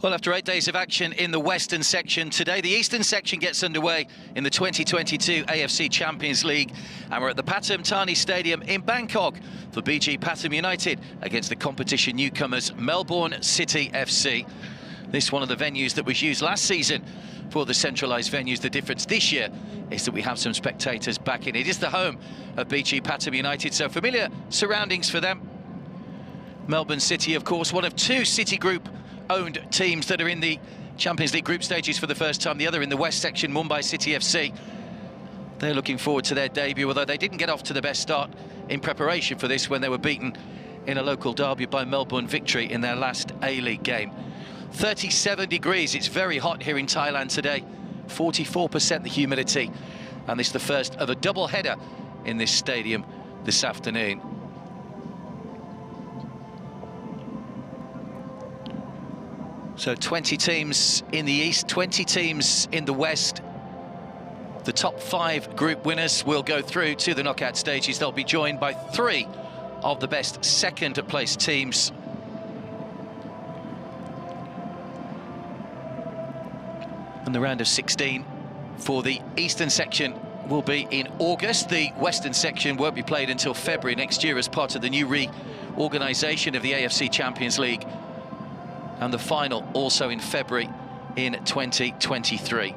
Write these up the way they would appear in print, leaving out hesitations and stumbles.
Well, after 8 days of action in the Western section today, the Eastern section gets underway in the 2022 AFC Champions League. And we're at the Pathum Stadium in Bangkok for BG Pathum United against the competition newcomers Melbourne City FC. This one of the venues that was used last season for the centralised venues. The difference this year is that we have some spectators back in. It is the home of BG Pathum United, so familiar surroundings for them. Melbourne City, of course, one of two City Group-owned teams that are in the Champions League group stages for the first time. The other in the West section, Mumbai City FC. They're looking forward to their debut, although they didn't get off to the best start in preparation for this when they were beaten in a local derby by Melbourne Victory in their last A-League game. 37 degrees, it's very hot here in Thailand today. 44% the humidity. And this is the first of a double header in this stadium this afternoon. So 20 teams in the East, 20 teams in the West. The top 5 group winners will go through to the knockout stages. They'll be joined by 3 of the best second-place teams. And the round of 16 for the Eastern section will be in August. The Western section won't be played until February next year as part of the new reorganisation of the AFC Champions League. And the final also in February in 2023.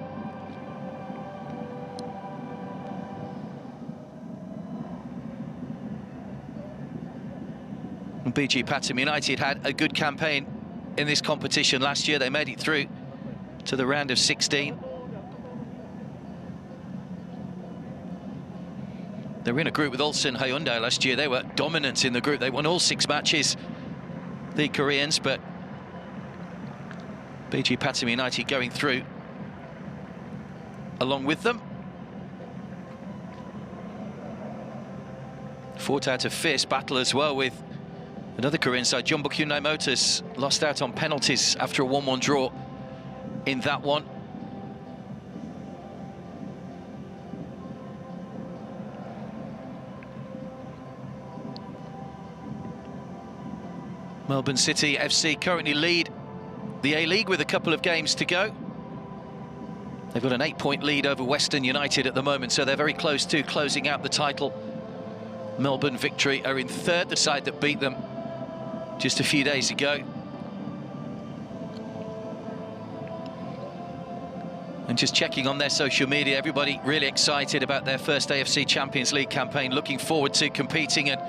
And BG Pathum United had a good campaign in this competition last year. They made it through to the round of 16. They were in a group with Ulsan Hyundai last year. They were dominant in the group. They won all 6 matches, the Koreans, but BG Pathum United going through along with them. Fought out a fierce battle as well with another Korean side. Jeonbuk Hyundai Motors lost out on penalties after a 1-1 draw in that one. Melbourne City FC currently lead the A-League with a couple of games to go. They've got an 8-point lead over Western United at the moment, so they're very close to closing out the title. Melbourne Victory are in third, the side that beat them just a few days ago. And just checking on their social media, everybody really excited about their first AFC Champions League campaign, looking forward to competing and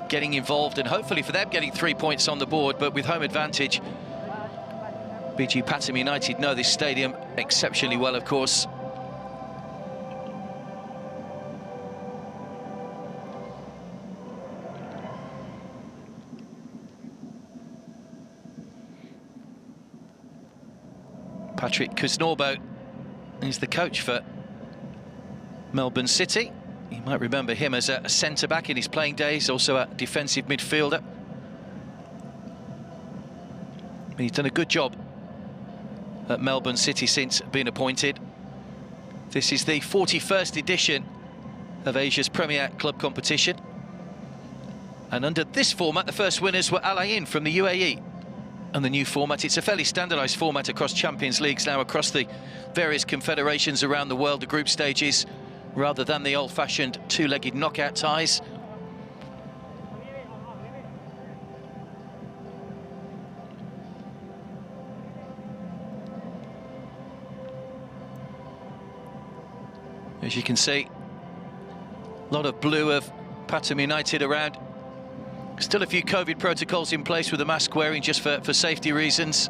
getting involved, and hopefully for them getting 3 points on the board, but with home advantage. BG Pathum United know this stadium exceptionally well, of course. Patrick Kusnorbo is the coach for Melbourne City. You might remember him as a centre-back in his playing days, also a defensive midfielder. He's done a good job at Melbourne City since being appointed. This is the 41st edition of Asia's premier club competition. And under this format, the first winners were Al Ain from the UAE. And the new format, it's a fairly standardised format across Champions Leagues now, across the various confederations around the world, the group stages, rather than the old-fashioned 2-legged knockout ties. As you can see, a lot of blue of Pathum United around. Still a few COVID protocols in place with the mask wearing just for safety reasons.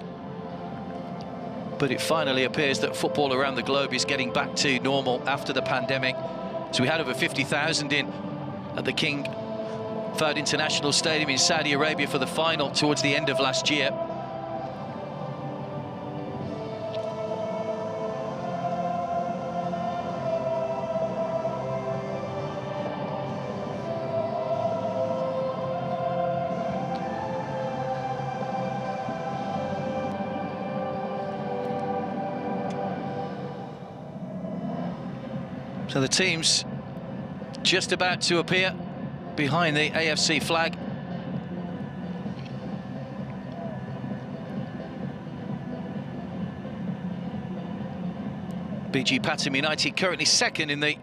But it finally appears that football around the globe is getting back to normal after the pandemic. So we had over 50,000 in at the King Fahd International Stadium in Saudi Arabia for the final towards the end of last year. So the team's just about to appear behind the AFC flag. BG Pathum United currently second in the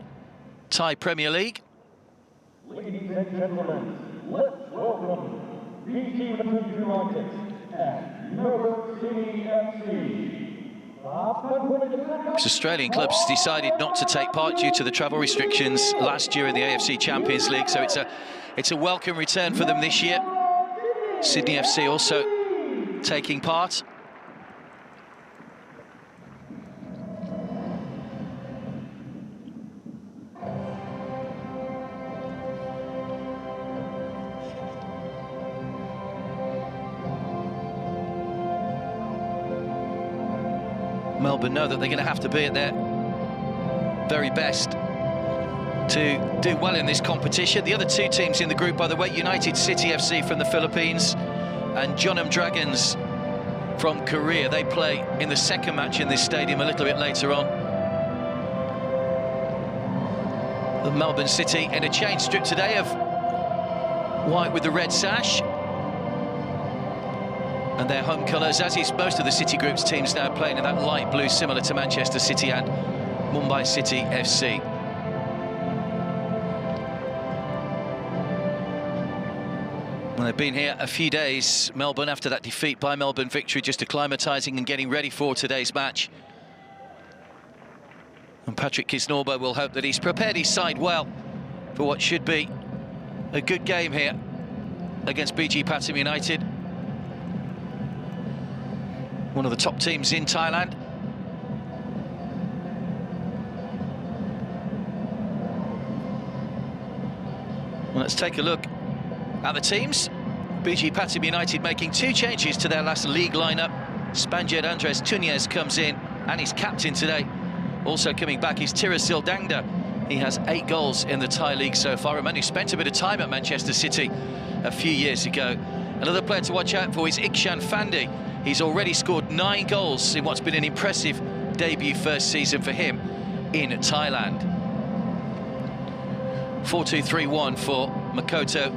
Thai Premier League. Ladies and gentlemen, let's welcome BG Pathum United and Melbourne City FC. This Australian clubs decided not to take part due to the travel restrictions last year in the AFC Champions League, so it's a welcome return for them this year. Sydney FC also taking part. Melbourne know that they're going to have to be at their very best to do well in this competition. The other two teams in the group, by the way, United City FC from the Philippines and Jeonnam Dragons from Korea. They play in the second match in this stadium a little bit later on. The Melbourne City in a change strip today of white with the red sash. And their home colours, as is most of the City Group's teams now, playing in that light blue, similar to Manchester City and Mumbai City FC. Well, they've been here a few days, Melbourne, after that defeat by Melbourne Victory, just acclimatising and getting ready for today's match. And Patrick Kisnorbo will hope that he's prepared his side well for what should be a good game here against BG Pathum United. One of the top teams in Thailand. Well, let's take a look at the teams. BG Pathum United making two changes to their last league lineup. Spaniard Andres Tunez comes in and he's captain today. Also coming back is Tirasil Dangda. He has 8 goals in the Thai league so far. A man who spent a bit of time at Manchester City a few years ago. Another player to watch out for is Ikshan Fandi. He's already scored 9 goals in what's been an impressive debut first season for him in Thailand. 4-2-3-1 for Makoto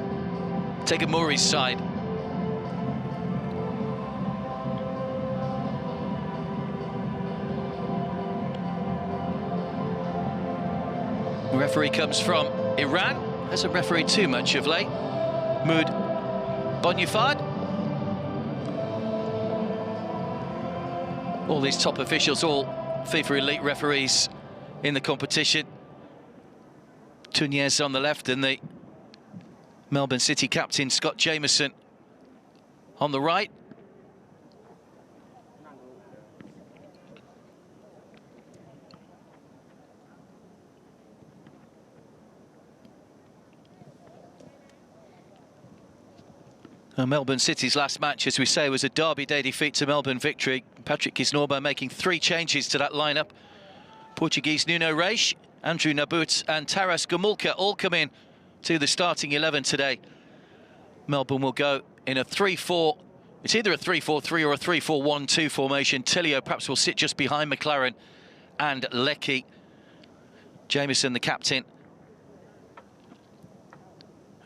Tegamuri's side. The referee comes from Iran. Hasn't refereed too much of late. Mood Bonyufad. All these top officials, all FIFA elite referees in the competition. Tunez on the left and the Melbourne City captain, Scott Jameson, on the right. Melbourne City's last match, as we say, was a Derby Day defeat to Melbourne Victory. Patrick Kisnorbo making 3 changes to that lineup. Portuguese Nuno Reis, Andrew Nabut and Taras Gomulka all come in to the starting 11 today. Melbourne will go in a 3-4. It's either a 3-4-3 or a 3-4-1-2 formation. Tillio perhaps will sit just behind McLaren and Leckie. Jameson, the captain,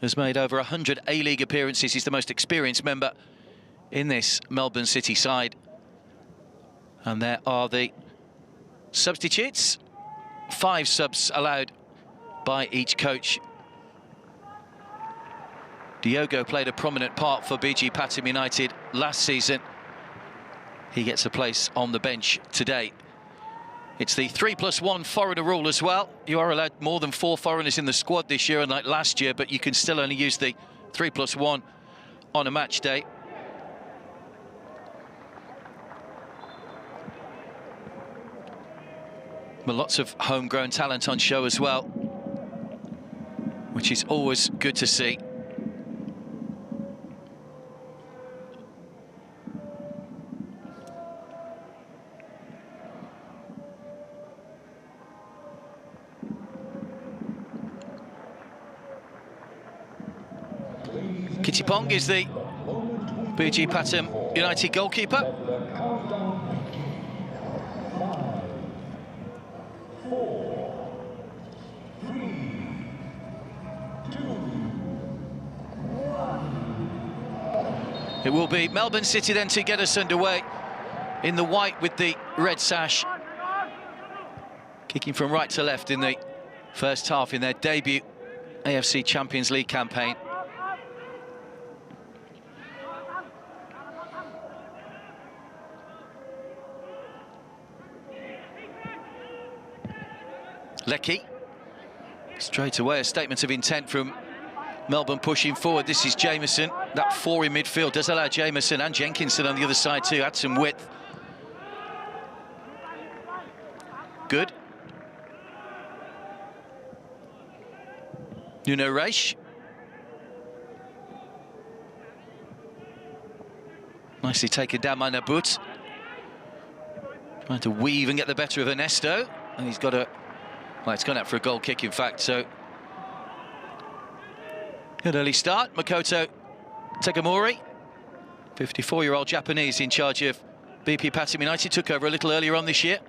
has made over 100 A-League appearances. He's the most experienced member in this Melbourne City side. And there are the substitutes. 5 subs allowed by each coach. Diogo played a prominent part for BG Pathum United last season. He gets a place on the bench today. It's the 3+1 foreigner rule as well. You are allowed more than 4 foreigners in the squad this year, unlike last year, but you can still only use the 3+1 on a match day. But lots of homegrown talent on show as well, which is always good to see. Kittipong is the BG Pathum United goalkeeper. It will be Melbourne City then to get us underway in the white with the red sash. Kicking from right to left in the first half in their debut AFC Champions League campaign. Leckie. Straight away, a statement of intent from Melbourne pushing forward. This is Jameson. That four in midfield does allow Jameson and Jenkinson on the other side too. Add some width. Good. Nuno Reis. Nicely taken down by Nabut. Trying to weave and get the better of Ernesto. And he's got a... Well, it's gone out for a goal kick, in fact, so... Good early start. Makoto Tegamori, 54-year-old Japanese in charge of BP Pathum United, took over a little earlier on this year.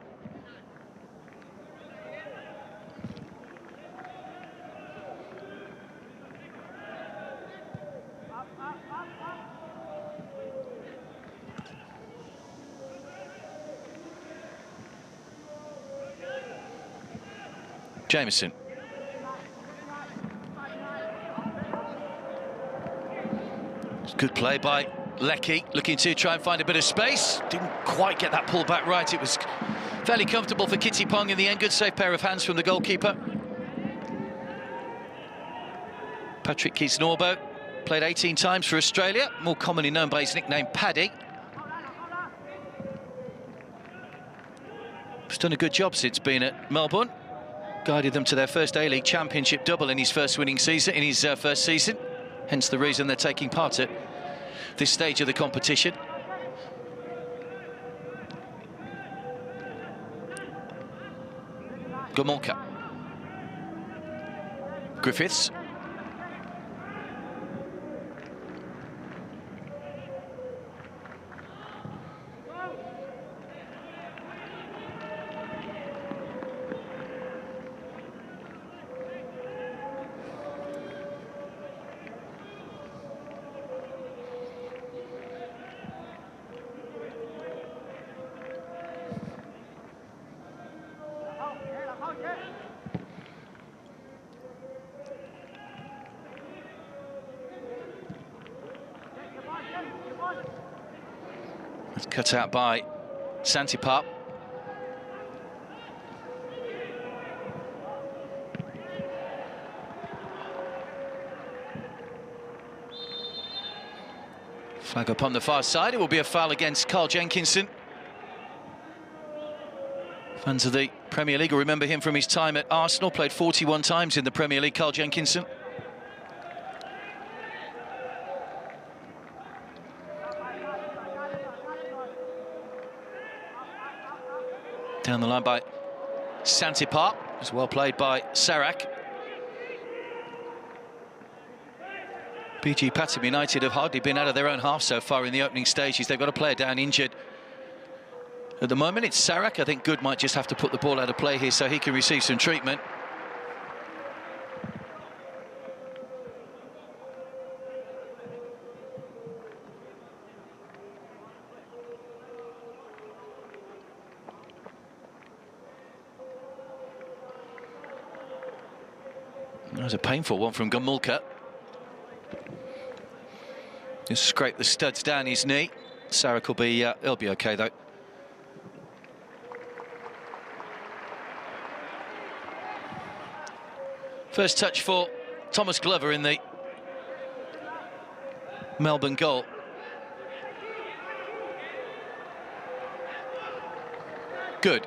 Jameson. Good play by Leckie, looking to try and find a bit of space. Didn't quite get that pull back right. It was fairly comfortable for Kitty Pong in the end. Good safe pair of hands from the goalkeeper. Patrick Keys-Norbo played 18 times for Australia, more commonly known by his nickname Paddy. He's done a good job since being at Melbourne. Guided them to their first A-League Championship double in his first winning season, first season. Hence the reason they're taking part at this stage of the competition. Gomolka. Griffiths. It's cut out by Santipap. Flag up on the far side. It will be a foul against Carl Jenkinson. Fans of the Premier League will remember him from his time at Arsenal. Played 41 times in the Premier League, Carl Jenkinson. Down the line by Santipap. It was well played by Sarak. BG Pathum United have hardly been out of their own half so far in the opening stages. They've got a player down injured. At the moment, it's Sarak. I think Good might just have to put the ball out of play here so he can receive some treatment. That was a painful one from Gomulka. Just scrape the studs down his knee. Sarak will be, he'll be okay though. First touch for Thomas Glover in the Melbourne goal. Good.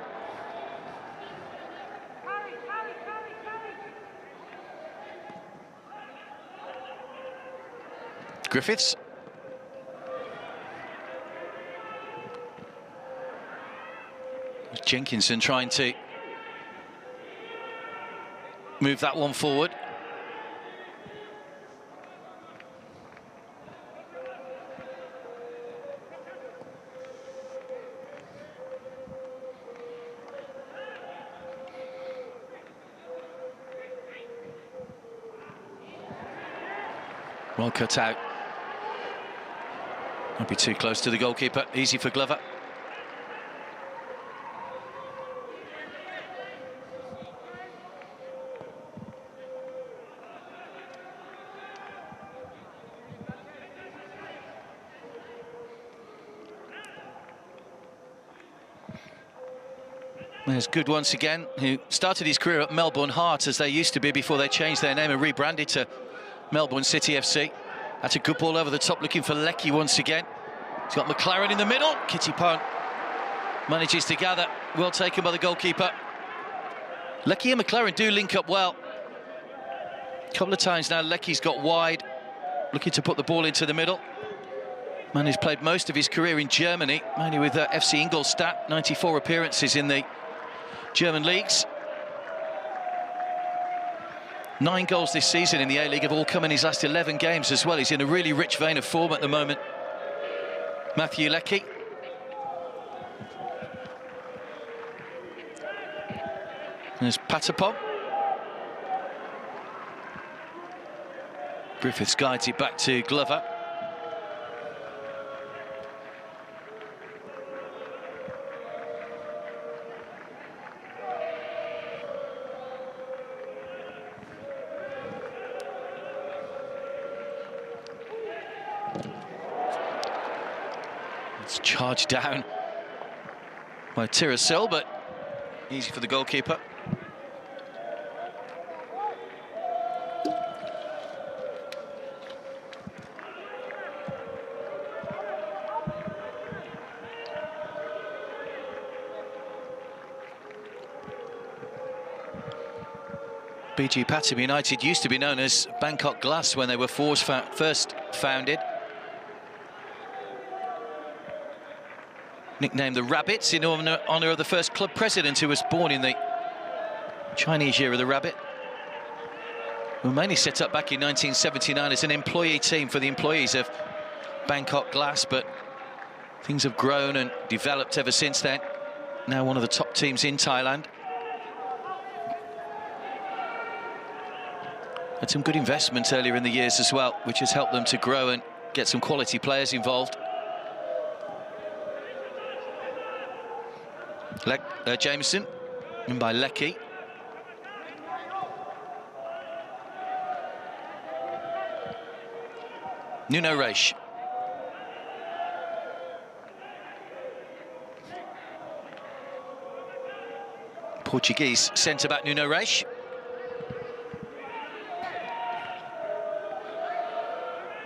Griffiths. Jenkinson trying to move that one forward. Well cut out. Won't be too close to the goalkeeper. Easy for Glover. There's Good once again, who started his career at Melbourne Heart, as they used to be before they changed their name and rebranded to Melbourne City FC. That's a good ball over the top, looking for Leckie once again. He's got McLaren in the middle. Kitty Pone manages to gather. Well taken by the goalkeeper. Leckie and McLaren do link up well. A couple of times now, Leckie's got wide, looking to put the ball into the middle. Man who's played most of his career in Germany, mainly with FC Ingolstadt, 94 appearances in the German leagues. 9 goals this season in the A-League have all come in his last 11 games as well. He's in a really rich vein of form at the moment. Matthew Leckie. There's Pathum. Griffiths guides it back to Glover. It's charged down by Tirasil, but easy for the goalkeeper. BG Pathum United used to be known as Bangkok Glass when they were first founded. Nicknamed the Rabbits in honour of the first club president, who was born in the Chinese year of the rabbit. Were mainly set up back in 1979 as an employee team for the employees of Bangkok Glass, but things have grown and developed ever since then. Now one of the top teams in Thailand. Had some good investment earlier in the years as well, which has helped them to grow and get some quality players involved. Jameson, in by Leckie. Nuno Reis. Portuguese centre-back Nuno Reis.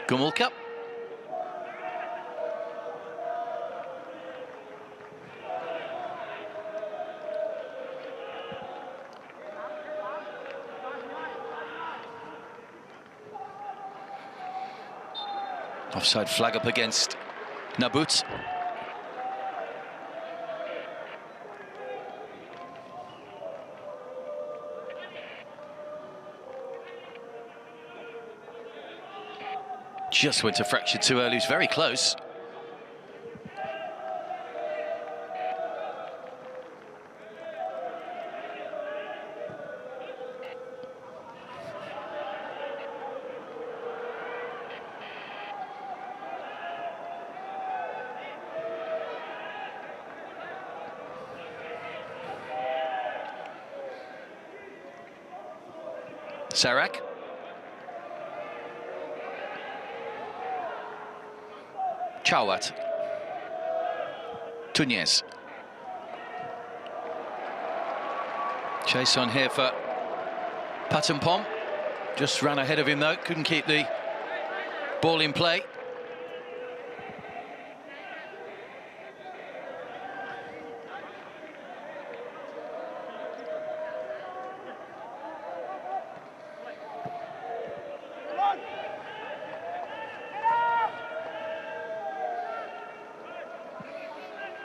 Gumulka. Offside flag up against Nabut. Just went to fracture too early. He's very close. Sarak. Chawat. Tunez. Chase on here for Pathum. Just ran ahead of him though, couldn't keep the ball in play.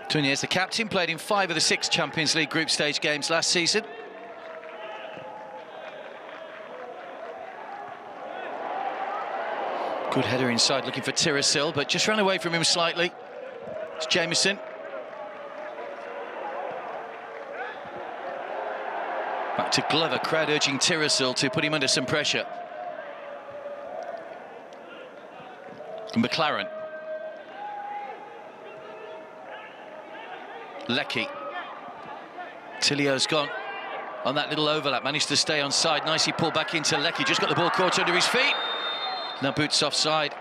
Tunez, the captain, played in 5 of the 6 Champions League group stage games last season. Good header inside, looking for Tirasil, but just ran away from him slightly. It's Jameson. Back to Glover, crowd urging Tirasil to put him under some pressure. McLaren. Leckie. Tilio's gone on that little overlap, managed to stay on side. Nicely pulled back into Leckie, just got the ball caught under his feet. Nabut's offside.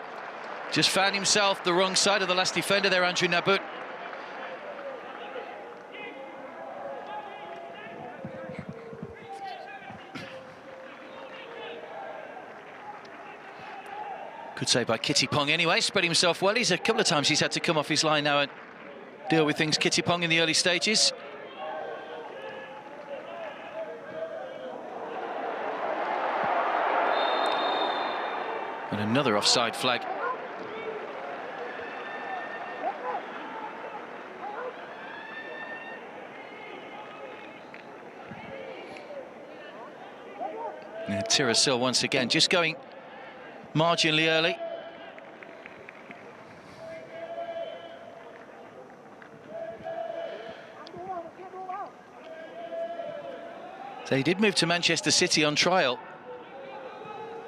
Just found himself the wrong side of the last defender there, Andrew Nabut. Good save by Kittipong anyway, spread himself well. He's a couple of times he's had to come off his line now and deal with things. Kittipong in the early stages. And another offside flag. Tirasil once again, just going marginally early. So he did move to Manchester City on trial.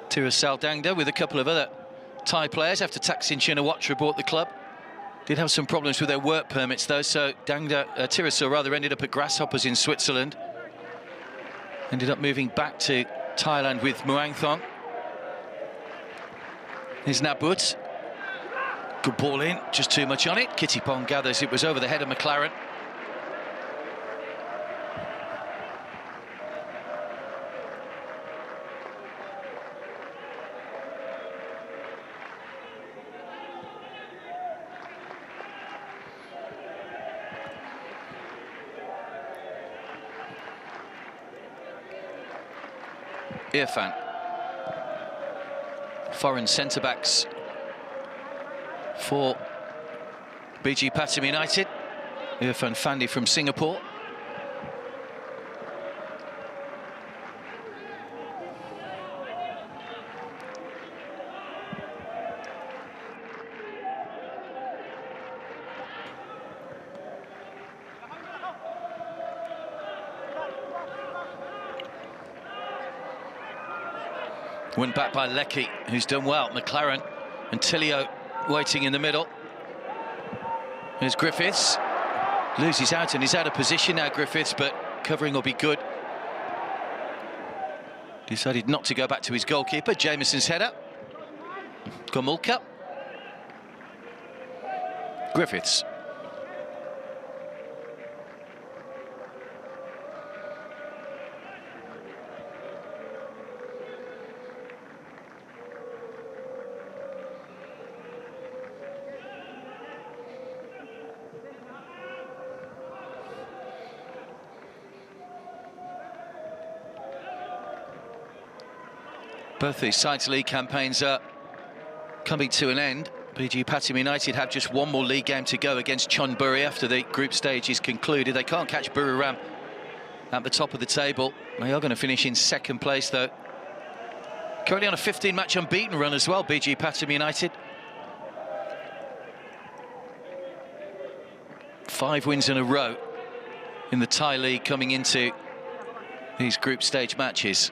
Tirasil Dangda with a couple of other Thai players after Thaksin Shinawatra bought the club. Did have some problems with their work permits though, so Tirasil rather ended up at Grasshoppers in Switzerland. Ended up moving back to Thailand with Muang Thong. Here's Nabut. Good ball in, just too much on it. Kittipong gathers it was over the head of McLaren. Irfan. Foreign centre-backs for BG Pathum United. Irfan Fandi from Singapore. Went back by Leckie, who's done well. McLaren and Tillio waiting in the middle. There's Griffiths. Loses out and he's out of position now, Griffiths, but covering will be good. Decided not to go back to his goalkeeper. Jameson's header. Gomulka. Griffiths. Both these sides' league campaigns are coming to an end. BG Pathum United have just one more league game to go against Chonburi after the group stage is concluded. They can't catch Buriram at the top of the table. They are going to finish in second place, though. Currently on a 15-match unbeaten run as well, BG Pathum United. 5 wins in a row in the Thai League coming into these group stage matches.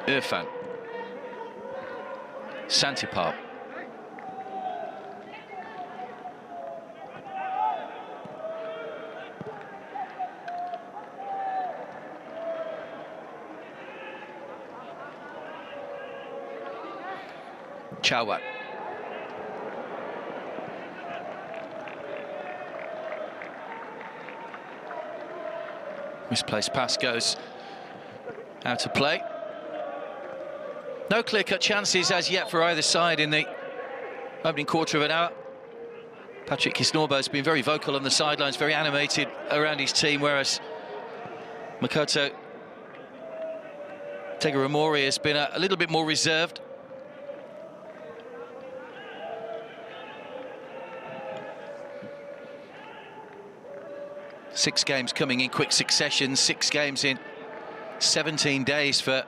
Irfan. Santipal. Chawat. Misplaced pass goes out of play. No clear-cut chances as yet for either side in the opening quarter of an hour. Patrick Kisnorbo has been very vocal on the sidelines, very animated around his team, whereas Makoto Tegaramori has been a little bit more reserved. Six games coming in quick succession, 6 games in 17 days for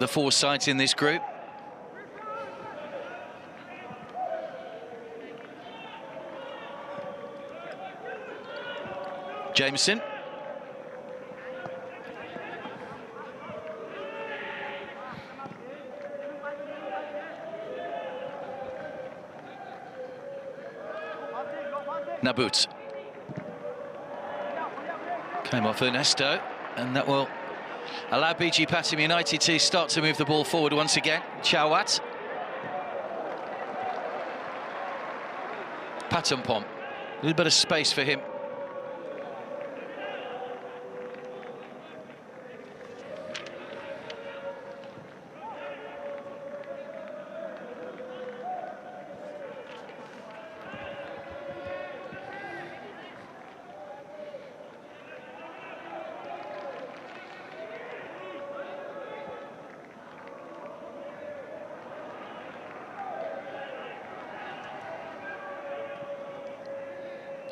the 4 sides in this group. Jameson. Nabut. Came off Ernesto, and that will allow BG Pathum United to start to move the ball forward once again. Chawat. Patampom. A little bit of space for him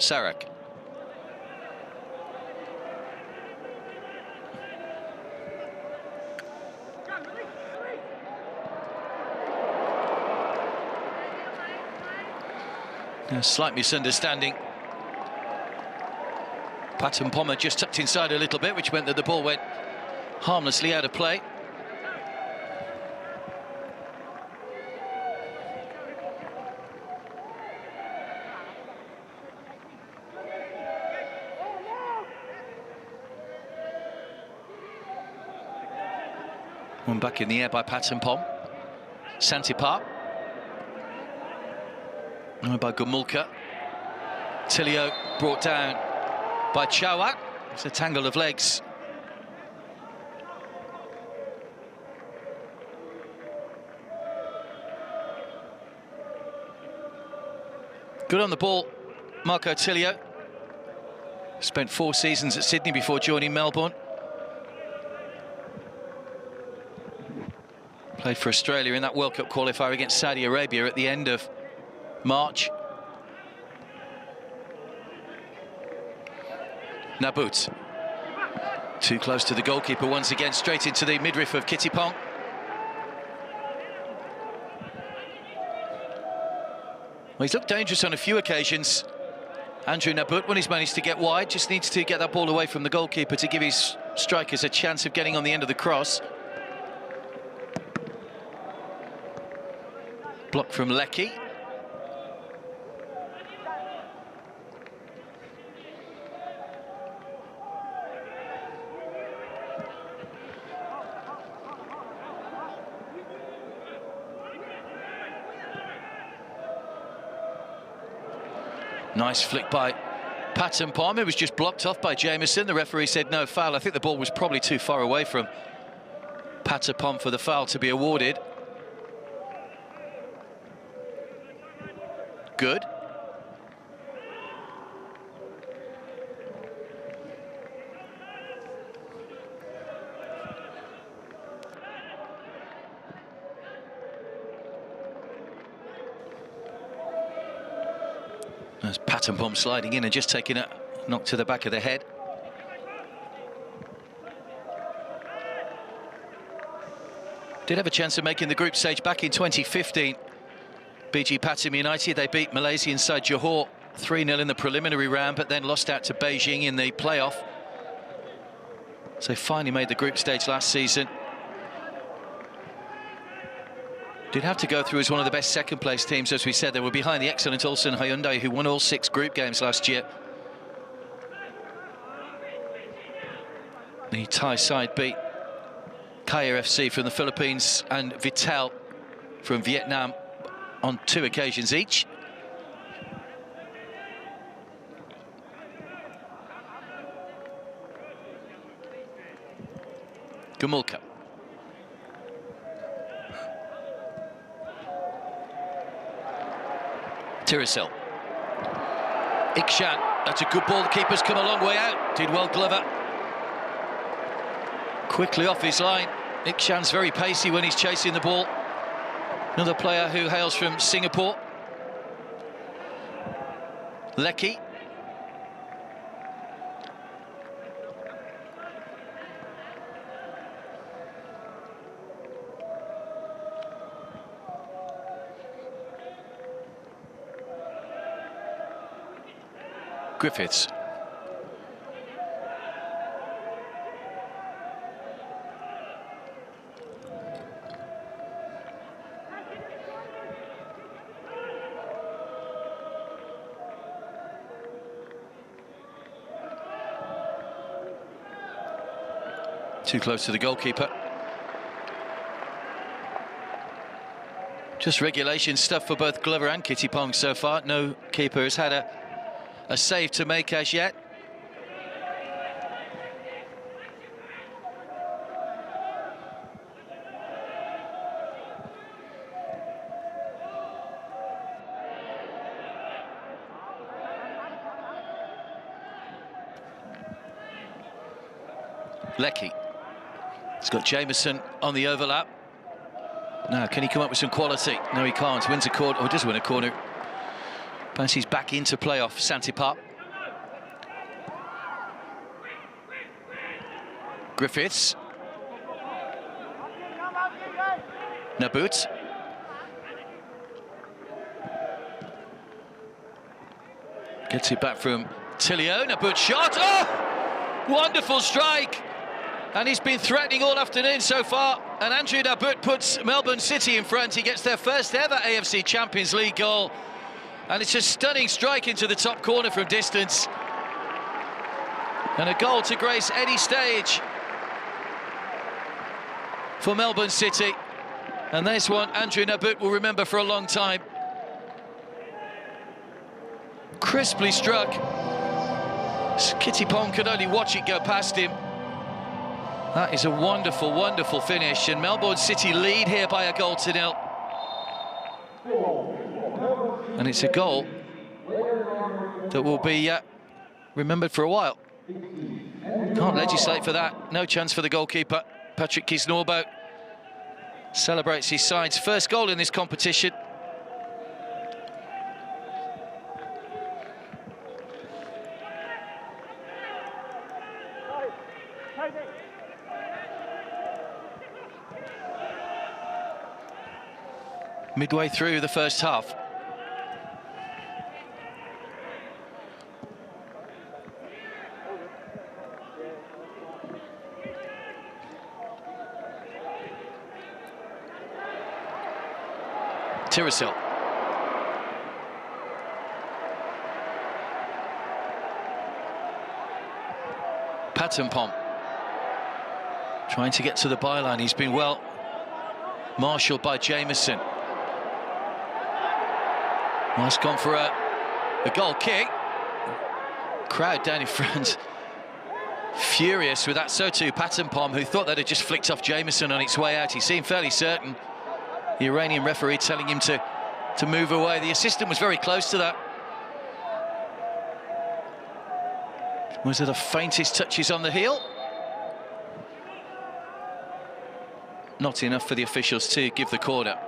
Sarek. A slight misunderstanding. Pathum just tucked inside a little bit, which meant that the ball went harmlessly out of play. One back in the air by Pathum. Santipar. By Gumulka. Tilio brought down by Chawak. It's a tangle of legs. Good on the ball, Marco Tilio. Spent 4 seasons at Sydney before joining Melbourne. Played for Australia in that World Cup qualifier against Saudi Arabia at the end of March. Nabut. Too close to the goalkeeper once again, straight into the midriff of Kittipong. Well, he's looked dangerous on a few occasions, Andrew Nabut, when he's managed to get wide. Just needs to get that ball away from the goalkeeper to give his strikers a chance of getting on the end of the cross. Block from Leckie. Nice flick by Pathum. It was just blocked off by Jameson. The referee said no foul. I think the ball was probably too far away from Pathum for the foul to be awarded. Good. There's Pathum sliding in and just taking a knock to the back of the head. Did have a chance of making the group stage back in 2015. BG Pathum United, they beat Malaysian side Johor 3-0 in the preliminary round, but then lost out to Beijing in the playoff. So finally made the group stage last season. Did have to go through as one of the best second-place teams, as we said. They were behind the excellent Ulsan Hyundai, who won all 6 group games last year. The Thai side beat Kaya FC from the Philippines and Vital from Vietnam on 2 occasions each. Gumulka. Tirasel. Ikshan, that's a good ball. The keeper's come a long way out. Did well, Glover. Quickly off his line. Ikshan's very pacey when he's chasing the ball. Another player who hails from Singapore. Leckie. Griffiths. Too close to the goalkeeper. Just regulation stuff for both Glover and Kittipong so far. No keeper has had a save to make as yet. Leckie. He's got Jameson on the overlap. Now, can he come up with some quality? No, he can't. Wins a corner, or does win a corner. Bounces back into play off Santipar. Griffiths. Nabut. Gets it back from Tilio. Nabut shot. Oh! Wonderful strike. And he's been threatening all afternoon so far. And Andrew Nabut puts Melbourne City in front. He gets their first ever AFC Champions League goal. And it's a stunning strike into the top corner from distance. And a goal to grace any stage for Melbourne City. And there's one Andrew Nabut will remember for a long time. Crisply struck. Kitty Pong could only watch it go past him. That is a wonderful, wonderful finish. And Melbourne City lead here by a goal to nil. And it's a goal that will be remembered for a while. Can't legislate for that. No chance for the goalkeeper. Patrick Kisnorbo celebrates his side's first goal in this competition. Midway through the first half. Tirasil. Pathum trying to get to the byline. He's been well marshalled by Jameson. Well, it's gone for a goal kick. Crowd down in front furious with that. So too Pathum, who thought that had just flicked off Jameson on its way out. He seemed fairly certain. The Iranian referee telling him to move away. The assistant was very close to that. Was it the faintest touches on the heel? Not enough for the officials to give the corner.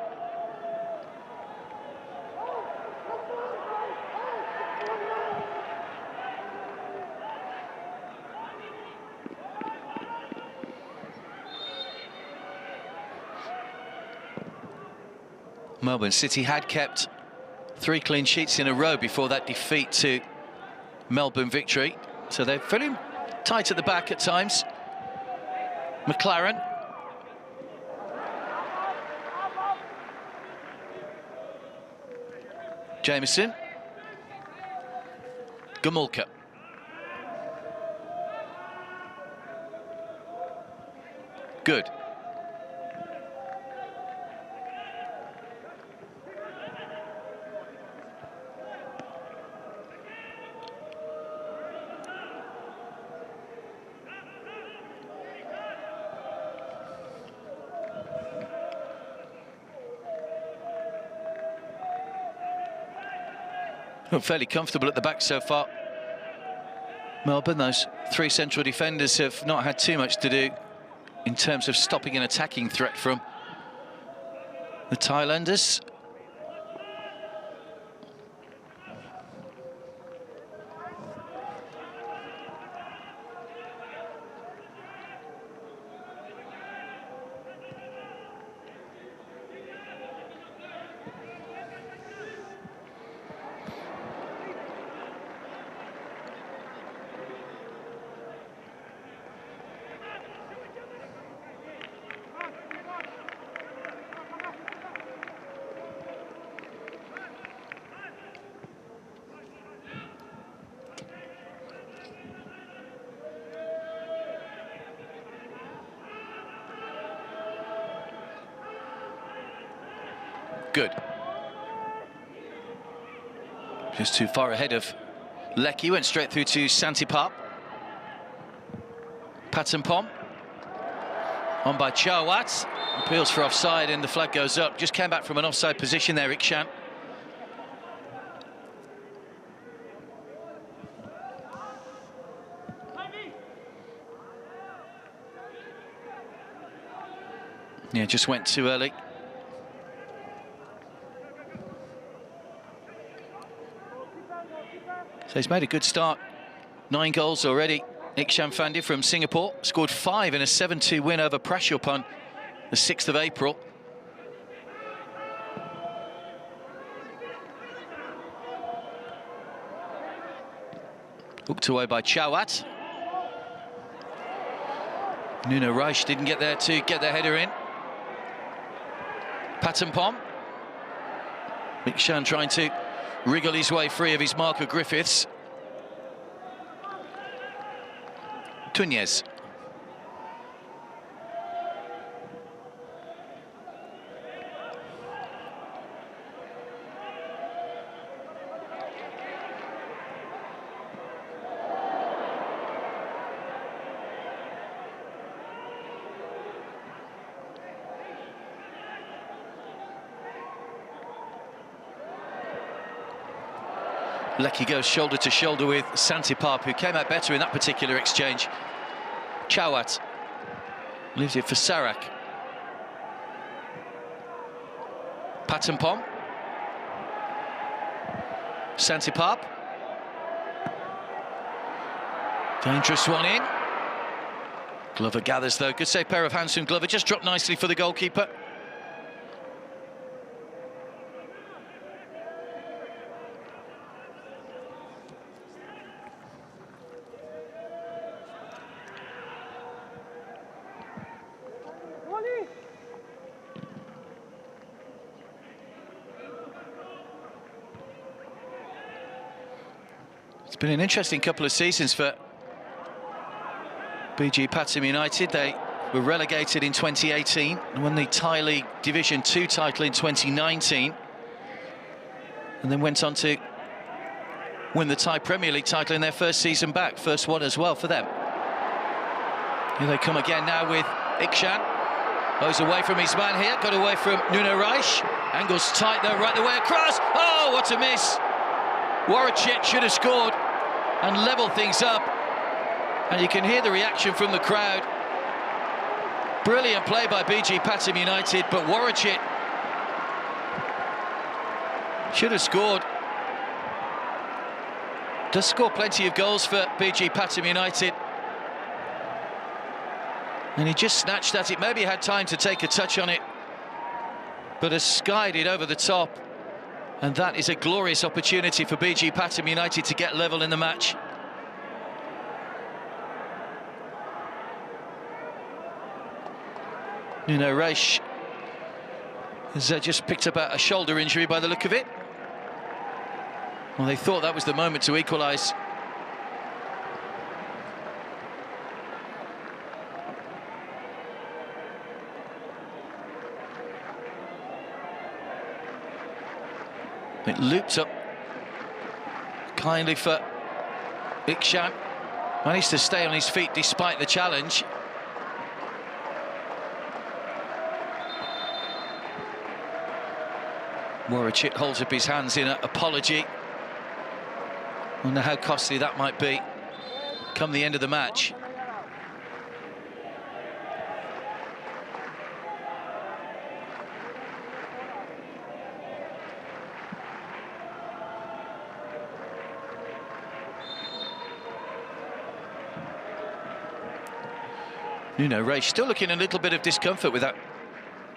Melbourne City had kept 3 clean sheets in a row before that defeat to Melbourne Victory. So they're feeling tight at the back at times. McLaren. Jameson. Gamulka. Good. Fairly comfortable at the back so far. Melbourne, those 3 central defenders have not had too much to do in terms of stopping an attacking threat from the Thailanders. Good. Just too far ahead of Lecky, went straight through to Santipap. Pathum on by Chawat. Appeals for offside and the flag goes up. Just came back from an offside position there, Ikshan. Yeah, just went too early. So he's made a good start. 9 goals already Ikshan Fandi from Singapore scored 5 in a 7-2 win over Prashop on the 6th of April. Hooked away by Chawat. Nuno Reich didn't get there to get their header in. Pathum. Ikshan trying to wriggle his way free of his marker Griffiths. Tunez. Lecky goes shoulder to shoulder with Santipap, who came out better in that particular exchange. Chawat leaves it for Sarak. Pathum. Santipap. Dangerous one in. Glover gathers though. Good save pair of hands from Glover. Just dropped nicely for the goalkeeper. It's been an interesting couple of seasons for BG Pathum United. They were relegated in 2018 and won the Thai League Division 2 title in 2019, and then went on to win the Thai Premier League title in their first season back, first one as well for them. Here they come again now with Ikshan. Goes away from his man here, got away from Nuno Reich. Angles tight though, right the way across. Oh, what a miss! Warachek should have scored and level things up, and you can hear the reaction from the crowd. Brilliant play by BG Pathum United, but Warachek should have scored. Does score plenty of goals for BG Pathum United, and he just snatched at it. Maybe he had time to take a touch on it, but has skied it over the top. And that is a glorious opportunity for BG Pathum United to get level in the match. Nuno Reich has just picked up a shoulder injury by the look of it. Well, they thought that was the moment to equalise. It looped up kindly for Ikshan. Managed to stay on his feet despite the challenge. Warachek holds up his hands in an apology. Wonder how costly that might be come the end of the match. Nuno Reich still looking a little bit of discomfort with that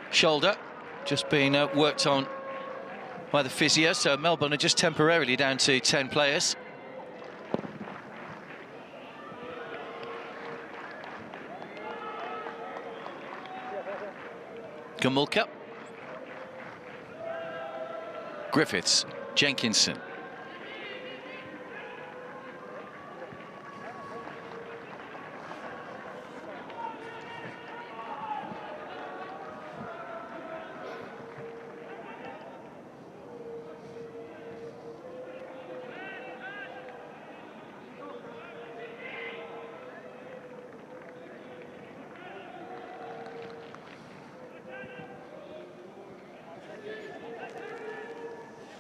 shoulder, just being worked on by the physio, so Melbourne are just temporarily down to 10 players. Gamulka. Griffiths. Jenkinson.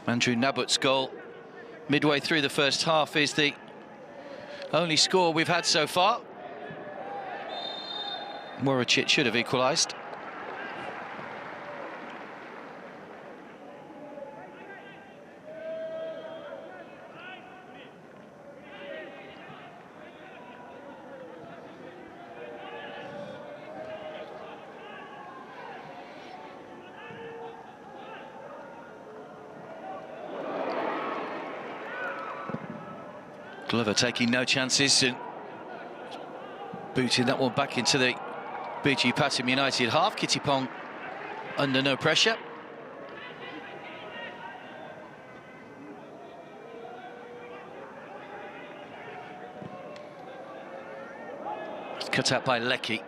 Andrew Nabut's goal midway through the first half is the only score we've had so far. Warachek should have equalised. Glover taking no chances and booting that one back into the BG Pathum United half. Kitty Pong under no pressure. It's cut out by Leckie.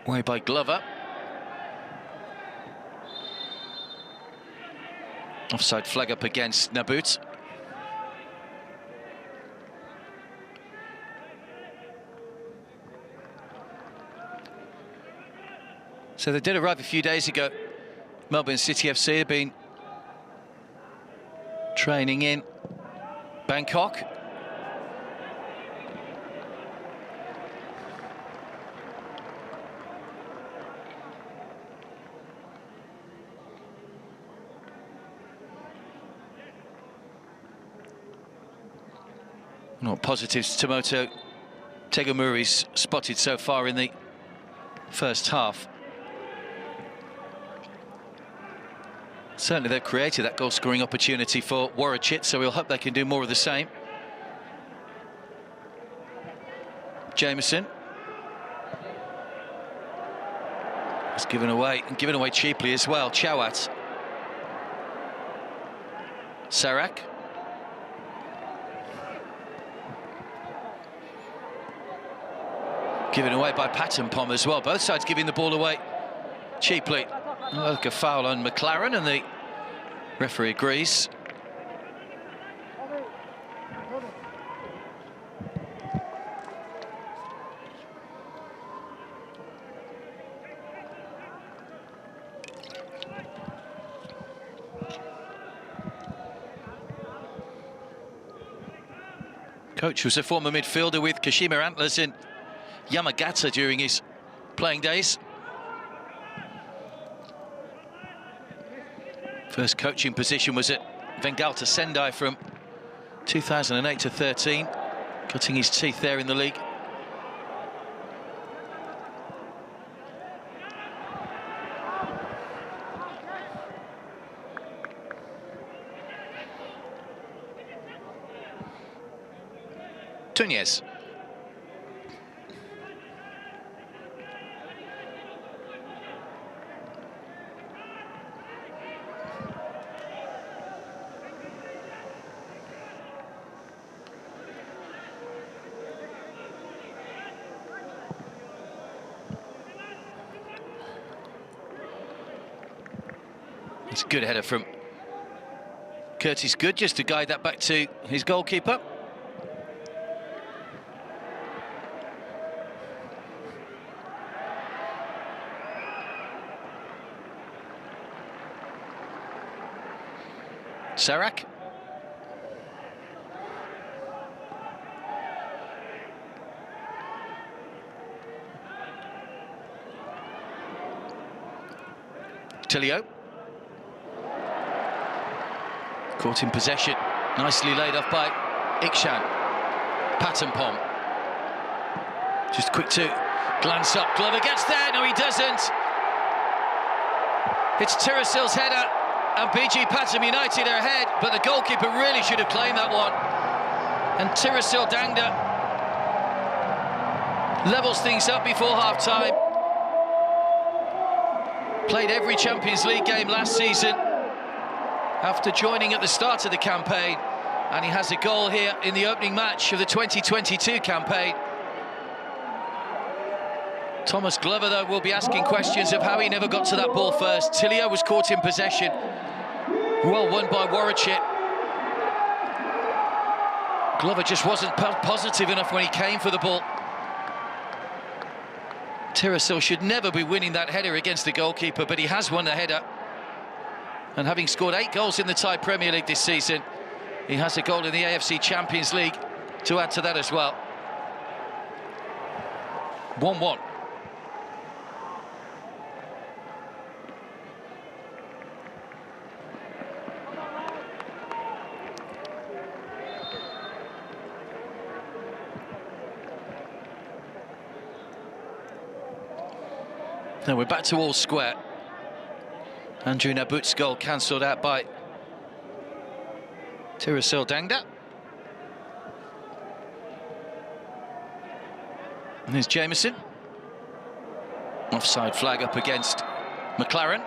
Way by Glover. Offside flag up against Nabut. So they did arrive a few days ago. Melbourne City FC have been training in Bangkok. Not positives Tomoto Tegumuri's spotted so far in the first half. Certainly they've created that goal-scoring opportunity for Warachit, so we'll hope they can do more of the same. Jameson. It's given away, and given away cheaply as well. Chawat. Sarak. Given away by Pathum as well. Both sides giving the ball away cheaply. Like a foul on McLaren, and the referee agrees. Coach was a former midfielder with Kashima Antlers in Yamagata during his playing days. First coaching position was at Vengalta Sendai from 2008 to 13, cutting his teeth there in the league. Tunez. It's a good header from Curtis Good, just to guide that back to his goalkeeper. Sarak. Tilio. Caught in possession, nicely laid off by Ikshan. Pathum. Just quick to glance up. Glover gets there. No, he doesn't. It's Tirasil's header, and BG Pathum United are ahead, but the goalkeeper really should have claimed that one. And Tirasil Dangda levels things up before half-time. Played every Champions League game last season after joining at the start of the campaign, and he has a goal here in the opening match of the 2022 campaign. Thomas Glover, though, will be asking questions of how he never got to that ball first. Tilio was caught in possession. Well won by Warachit. Glover just wasn't positive enough when he came for the ball. Tirasil should never be winning that header against the goalkeeper, but he has won the header. And having scored 8 goals in the Thai Premier League this season, he has a goal in the AFC Champions League to add to that as well. 1-1. Now we're back to all square. Andrew Nabut's goal cancelled out by Tirasil Dangda. And here's Jameson. Offside flag up against McLaren.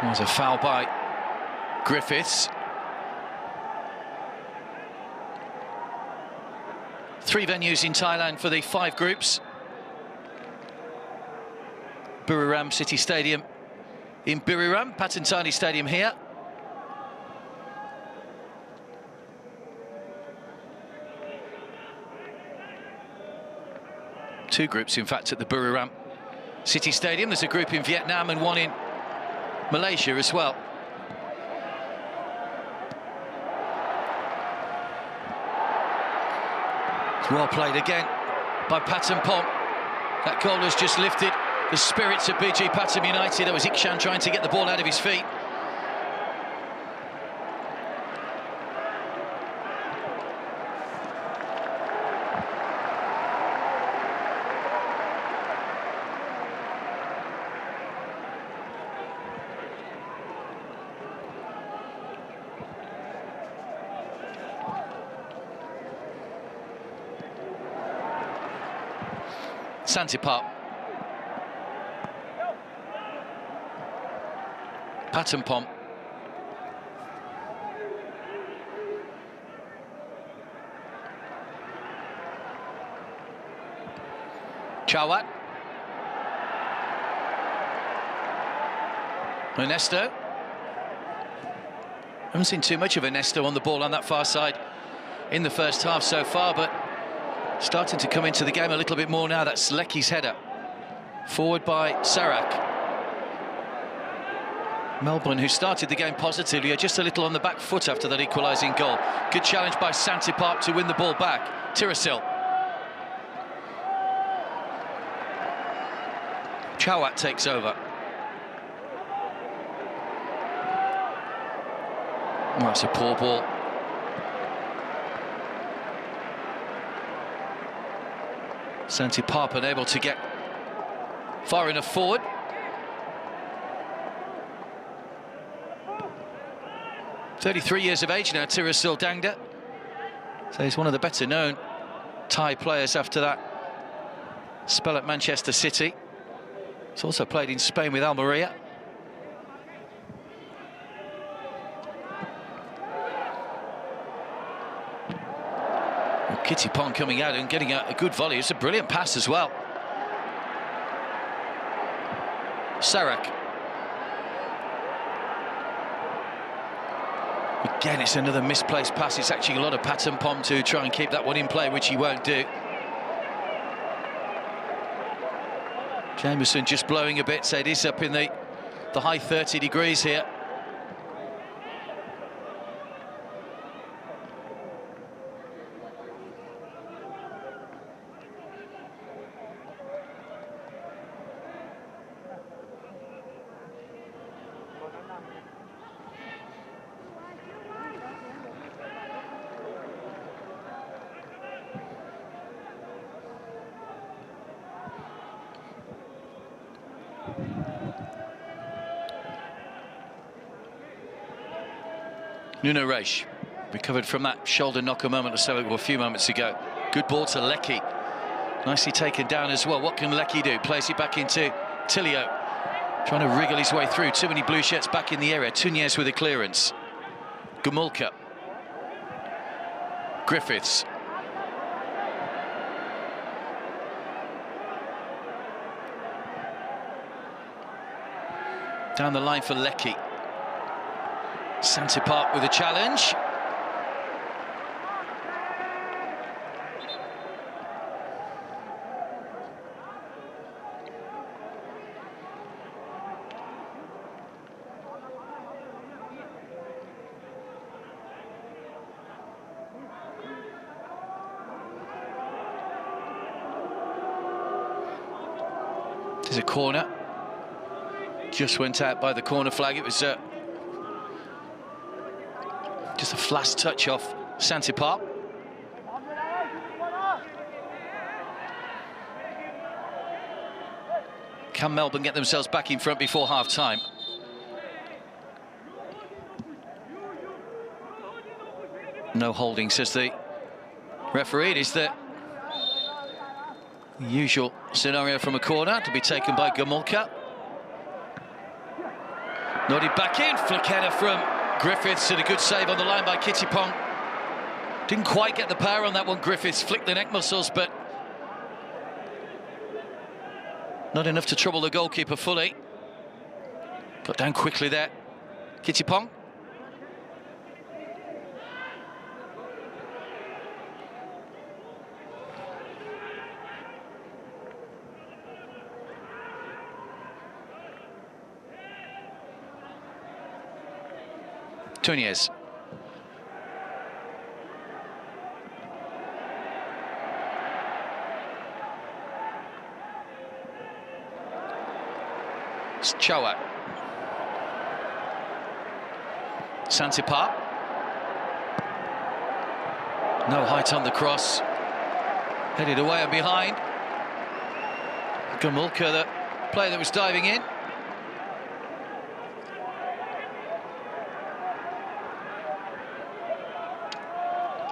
There's a foul by Griffiths. 3 venues in Thailand for the 5 groups. Buriram City Stadium in Buriram, Pathum Thani Stadium here. Two groups, in fact, at the Buriram City Stadium. There's a group in Vietnam and one in Malaysia as well. It's well played again by Pathum Pom. That goal has just lifted the spirits of BG Pathum United. That was Ikshan trying to get the ball out of his feet. Santipap. Pathum Pom. Chawat. Ernesto. Haven't seen too much of Ernesto on the ball on that far side in the first half so far, but starting to come into the game a little bit more now. That's Lecky's header. Forward by Sarak. Melbourne, who started the game positively, are just a little on the back foot after that equalising goal. Good challenge by Santipap to win the ball back. Tirasil. Chawat takes over. Oh, that's a poor ball. Santipap unable to get far enough forward. "33 years of age now, Tirasil Dangda. So he's one of the better known Thai players after that spell at Manchester City. He's also played in Spain with Almeria. Kitty Pong coming out and getting a good volley. It's a brilliant pass as well. Sarak. Again, it's another misplaced pass. It's actually a lot of Pathum Pom to try and keep that one in play, which he won't do. Jameson just blowing a bit, so it is up in the high 30 degrees here. Nuno Reis recovered from that shoulder knock a moment or so, a few moments ago. Good ball to Lecky. Nicely taken down as well. What can Lecky do? Plays it back into Tilio. Trying to wriggle his way through. Too many blue shirts back in the area. Tunez with a clearance. Gumulka. Griffiths. Down the line for Lecky. Santipap with a challenge. There's a corner. Just went out by the corner flag. It was just a flash touch off Santipar. Can Melbourne get themselves back in front before half-time? No holding, says the referee. It is the usual scenario from a corner to be taken by Gomulka. Nodded back in, flick header from Griffiths, and a good save on the line by Kittipong. Didn't quite get the power on that one. Griffiths flicked the neck muscles, but not enough to trouble the goalkeeper fully. Got down quickly there, Kittipong. Tunez. Choa. Santipar. No height on the cross. Headed away and behind. Gomulka, the player that was diving in.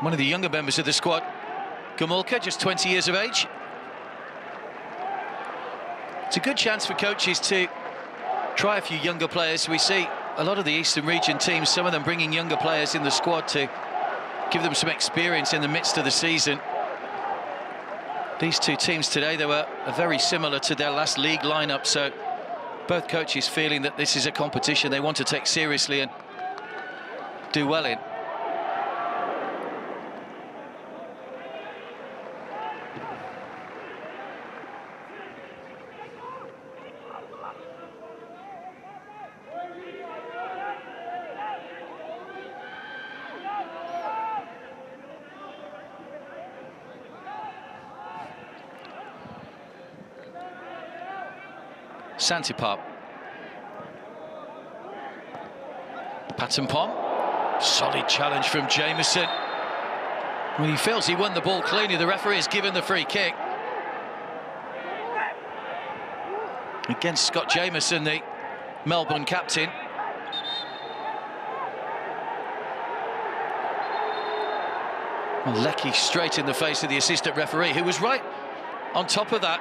One of the younger members of the squad, Gomulka, just 20 years of age. It's a good chance for coaches to try a few younger players. We see a lot of the Eastern region teams, some of them bringing younger players in the squad to give them some experience in the midst of the season. These two teams today, they were very similar to their last league lineup, so both coaches feeling that this is a competition they want to take seriously and do well in. Santipar. Pathum. Solid challenge from Jameson. When he feels he won the ball cleanly, the referee has given the free kick. Against Scott Jameson, the Melbourne captain. Lecky straight in the face of the assistant referee, who was right on top of that.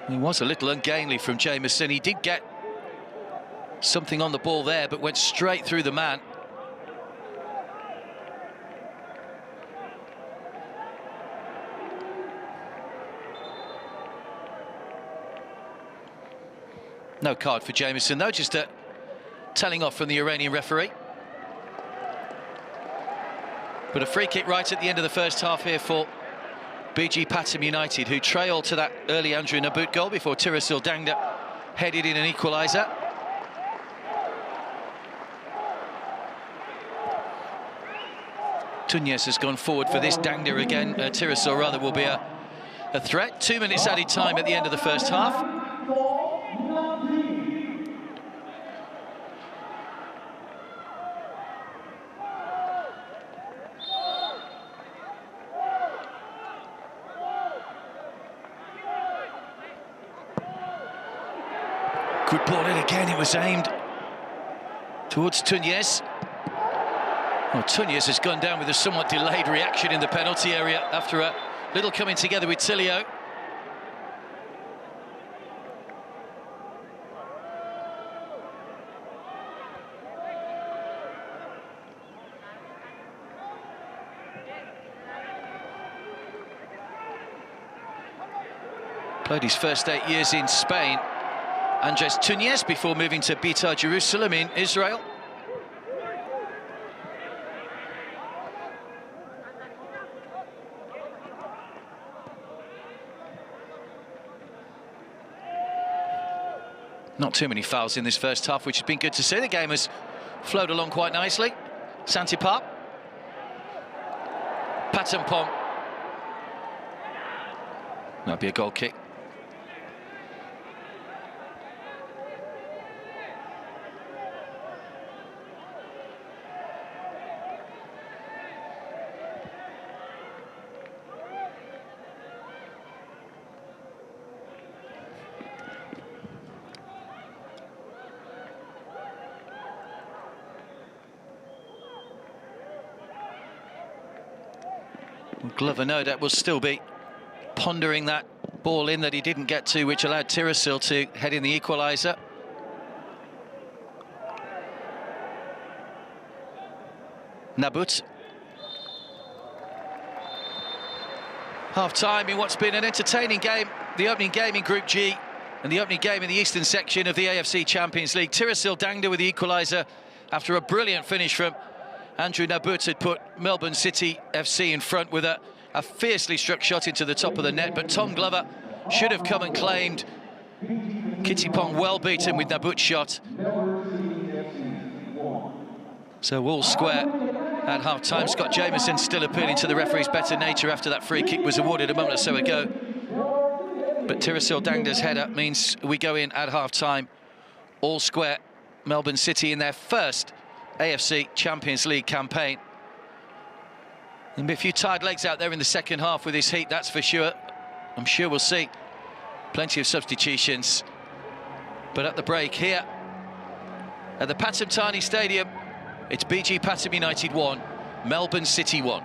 He was a little ungainly from Jameson. He did get something on the ball there, but went straight through the man. No card for Jameson, though, just a telling off from the Iranian referee. But a free kick right at the end of the first half here for BG Pathum United, who trailed to that early Andrew Nabut goal before Tirasil Dangda headed in an equaliser. Tunez has gone forward for this. Dangda again, Tirasil rather, will be a threat. 2 minutes added time at the end of the first half. Good ball in again. It was aimed towards Tunez. Well, Tunez has gone down with a somewhat delayed reaction in the penalty area after a little coming together with Tilio. Played his first 8 years in Spain, Andres Tunez, before moving to Beitar Jerusalem in Israel. Not too many fouls in this first half, which has been good to see. The game has flowed along quite nicely. Santipar. Pathum. That'd be a goal kick. Glover, no doubt, will still be pondering that ball in that he didn't get to, which allowed Tirasil to head in the equaliser. Nabut. Half-time in what's been an entertaining game, the opening game in Group G and the opening game in the eastern section of the AFC Champions League. Tirasil Dangda with the equaliser after a brilliant finish from Andrew Nabut had put Melbourne City FC in front with a fiercely struck shot into the top of the net, but Tom Glover should have come and claimed. Kittipong well beaten with Nabut's shot. So all square at half-time. Scott Jameson still appealing to the referee's better nature after that free kick was awarded a moment or so ago. But Tirasil Dangda's header means we go in at half-time. All square, Melbourne City in their first AFC Champions League campaign. There'll be a few tired legs out there in the second half with this heat, that's for sure. I'm sure we'll see plenty of substitutions. But at the break here at the Pathum Stadium, it's BG Pathum United 1, Melbourne City 1.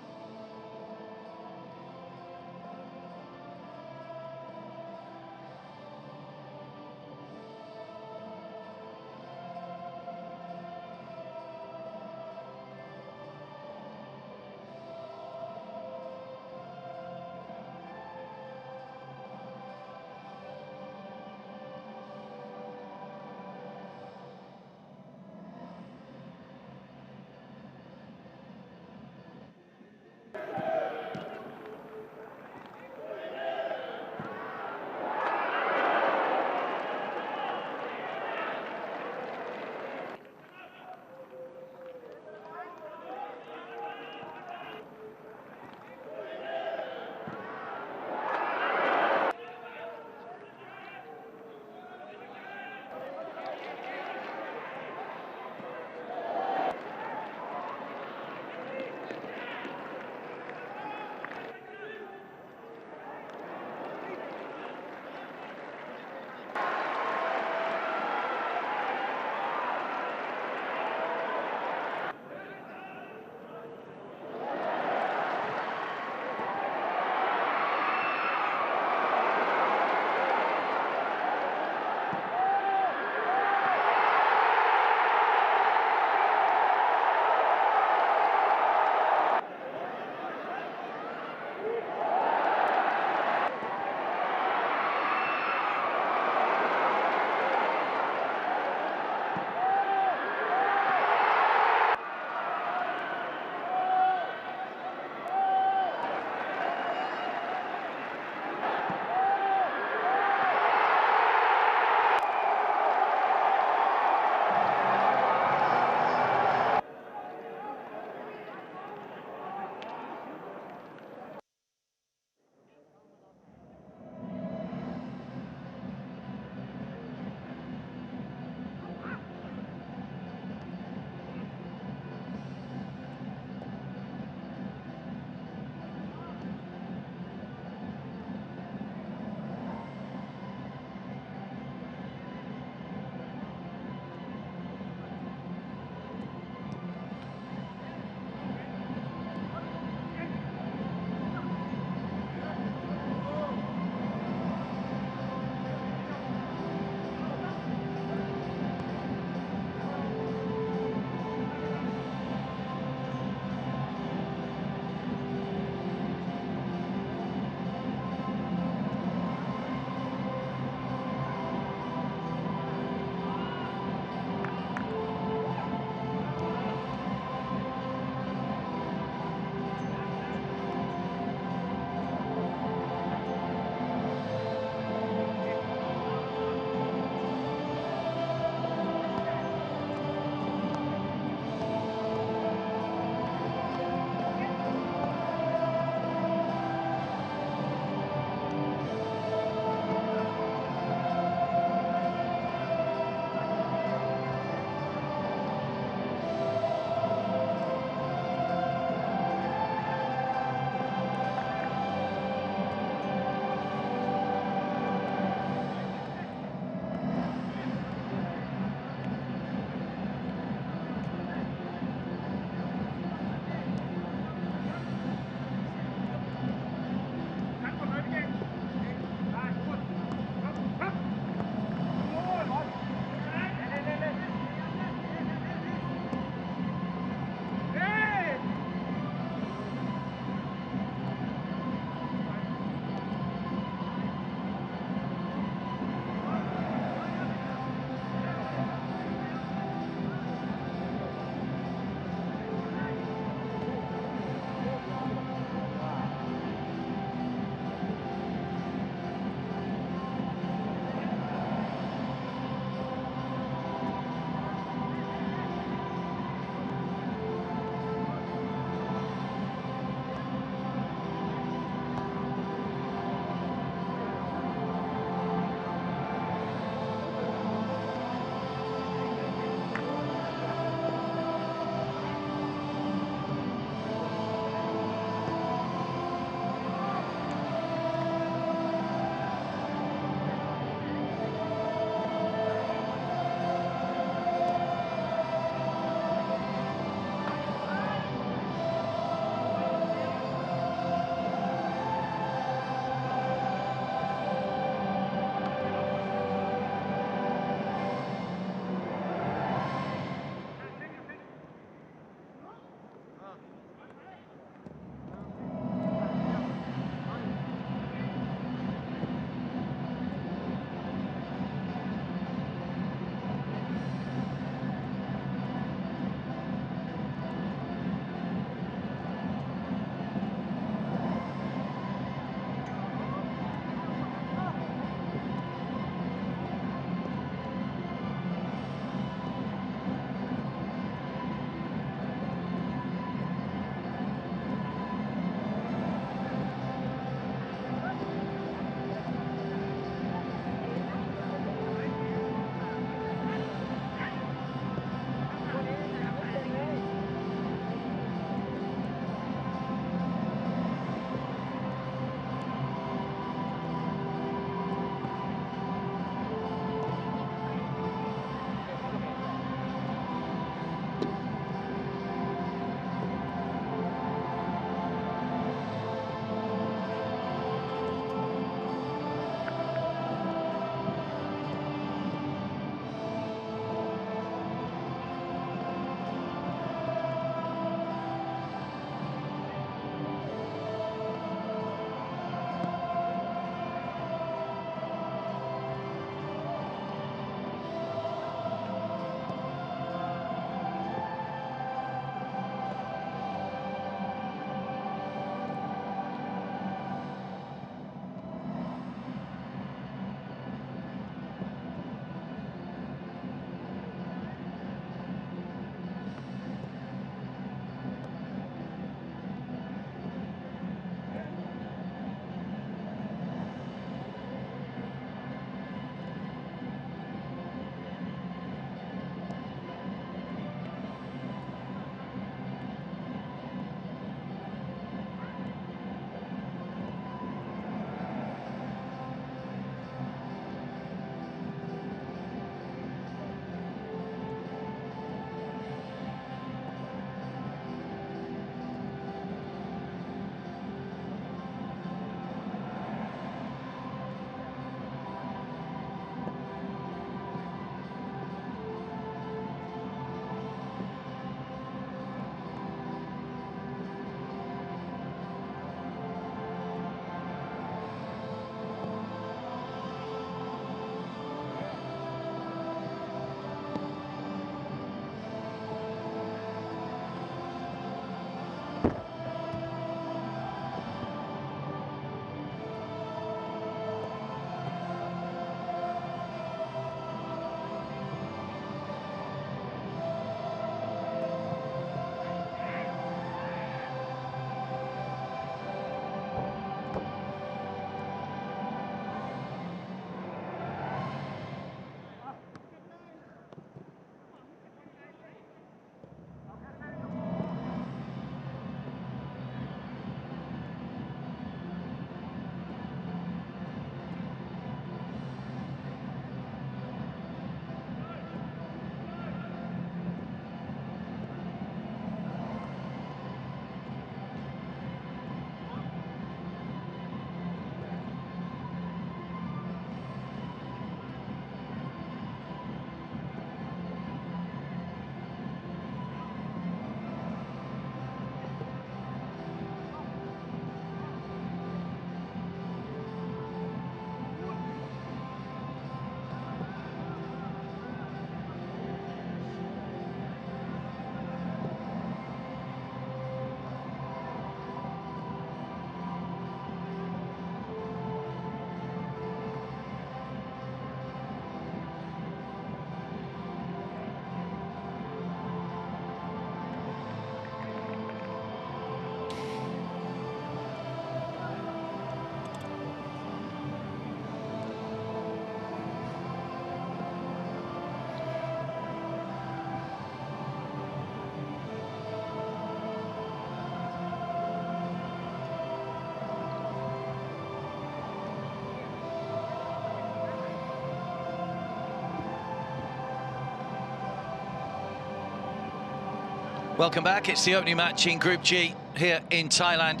Welcome back. It's the opening match in Group G here in Thailand.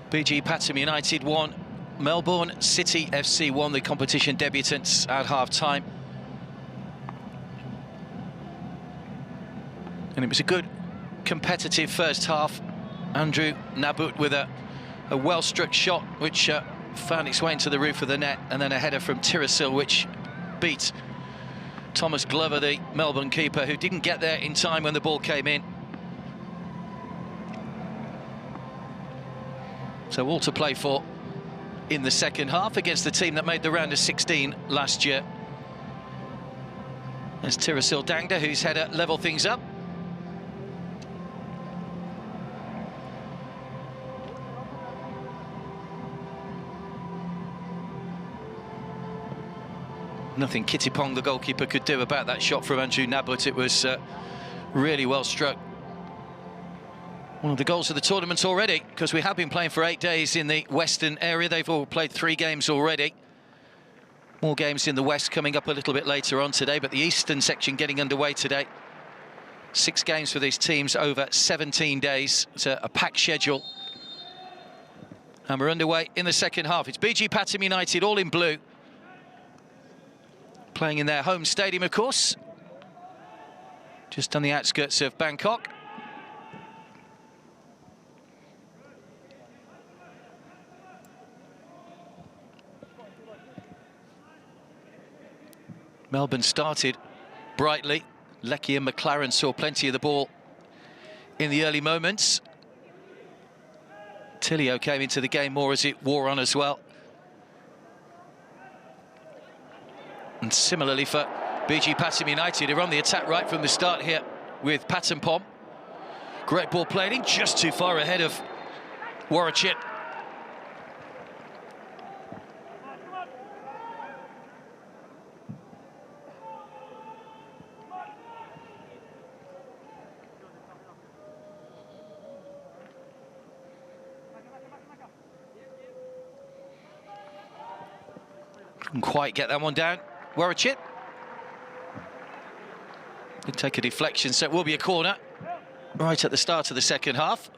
BG Pathum United won. Melbourne City FC won, the competition debutants, at half-time. And it was a good, competitive first half. Andrew Nabut with a well-struck shot, which found its way into the roof of the net, and then a header from Tirasil, which beat Thomas Glover, the Melbourne keeper, who didn't get there in time when the ball came in. So all to play for in the second half against the team that made the round of 16 last year. There's Tirasil Dangda, whose header levelled things up. Nothing Kittipong, the goalkeeper, could do about that shot from Andrew Nabut. It was really well struck. One of the goals of the tournament already, because we have been playing for 8 days in the Western area. They've all played 3 games already. More games in the West coming up a little bit later on today, but the Eastern section getting underway today. 6 games for these teams over 17 days. It's a packed schedule. And we're underway in the second half. It's BG Pathum United, all in blue, playing in their home stadium, of course, just on the outskirts of Bangkok. Melbourne started brightly. Leckie and McLaren saw plenty of the ball in the early moments. Tilio came into the game more as it wore on as well. And similarly for BG Pathum United, who are on the attack right from the start here with Pathum Pom. Great ball played in, just too far ahead of Warachit. Couldn't quite get that one down. Warachit. Could take a deflection, so it will be a corner right at the start of the second half.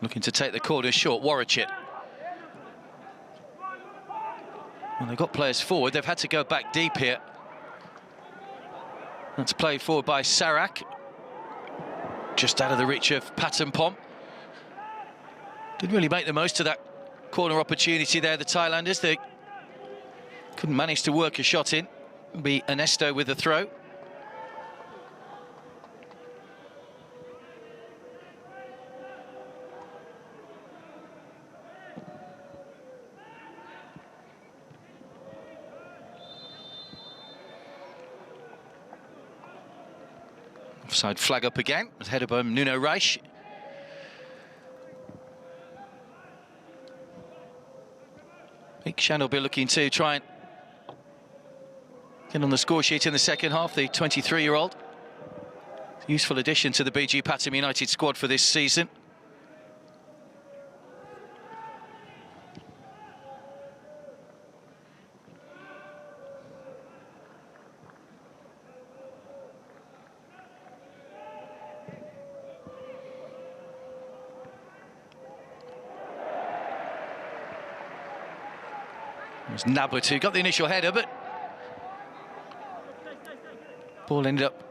Looking to take the corner short, Warachit. Well, they've got players forward, they've had to go back deep here. That's played forward by Sarak. Just out of the reach of Pathum Pom. Didn't really make the most of that corner opportunity there, the Thailanders. They couldn't manage to work a shot in. It'll be Ernesto with the throw. Offside flag up again, headed by Nuno Reich. I think Shan will be looking to try and get on the score sheet in the second half, the 23-year-old. Useful addition to the BG Pathum United squad for this season. It was Nabut who got the initial header, but ball ended up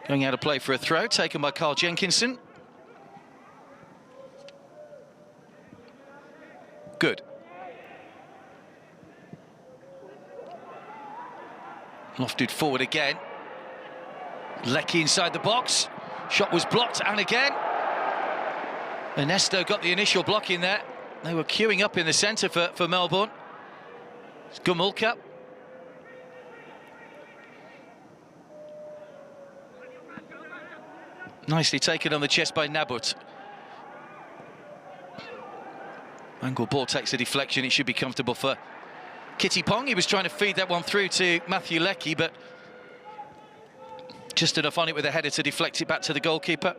going out of play for a throw, taken by Carl Jenkinson. Good. Lofted forward again. Leckie inside the box. Shot was blocked, and again. Ernesto got the initial block in there. They were queuing up in the centre for Melbourne. It's Gumulka. Nicely taken on the chest by Nabut. Angle ball takes a deflection. It should be comfortable for Kitty Pong. He was trying to feed that one through to Matthew Leckie, but just enough on it with a header to deflect it back to the goalkeeper.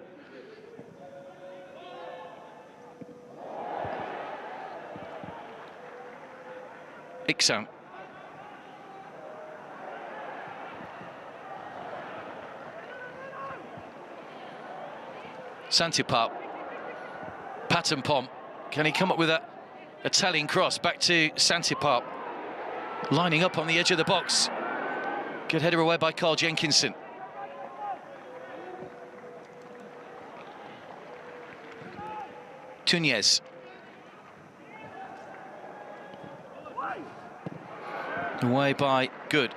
Iksan. Santipap. Pathum Pom. Can he come up with a telling cross back to Santipap? Lining up on the edge of the box. Good header away by Carl Jenkinson. Tunez. Away by Good.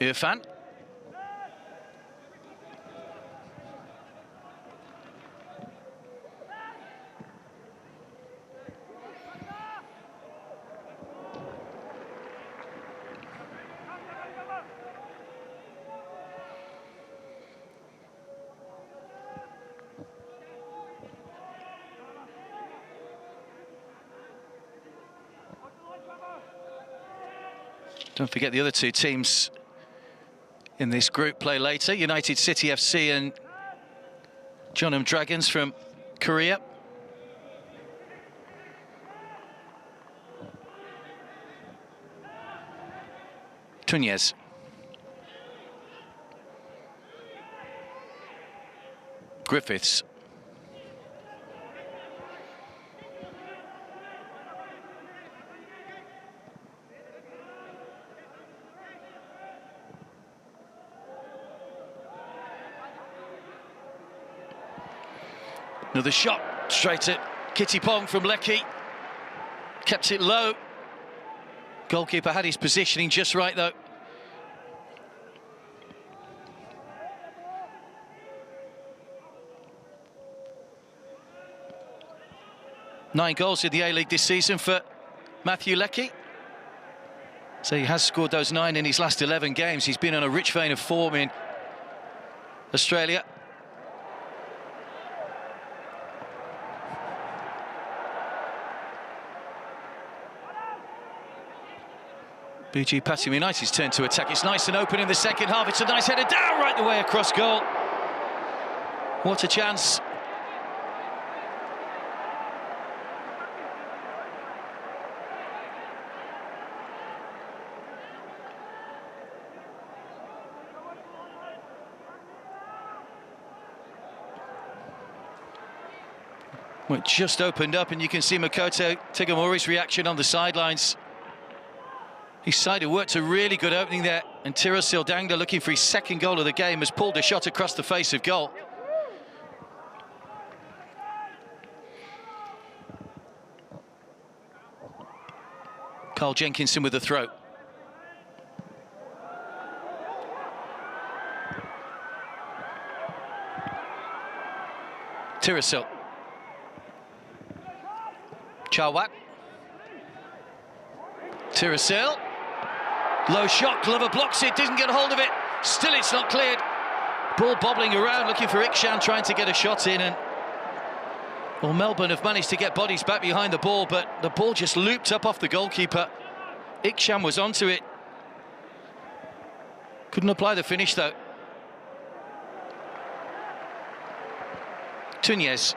Irfan. Don't forget the other two teams in this group play later. United City FC and Jeonnam Dragons from Korea. Tunez. Griffiths. Another shot straight at Kitty Pong from Leckie. Kept it low. Goalkeeper had his positioning just right, though. Nine goals in the A-League this season for Matthew Leckie. So he has scored those 9 in his last 11 games. He's been on a rich vein of form in Australia. BG Pathum United's turn to attack. It's nice and open in the second half. It's a nice header down right the way across goal. What a chance. Well, it just opened up, and you can see Makoto Tegamori's reaction on the sidelines. His side had worked a really good opening there, and Tirasil Dangda, looking for his second goal of the game, has pulled a shot across the face of goal. Carl Jenkinson with the throw. Tirasil. Chawat. Tirasil. Low shot, Glover blocks it, doesn't get a hold of it. Still it's not cleared. Ball bobbling around, looking for Iksan, trying to get a shot in. And well, Melbourne have managed to get bodies back behind the ball, but the ball just looped up off the goalkeeper. Iksan was onto it. Couldn't apply the finish, though. Tunez.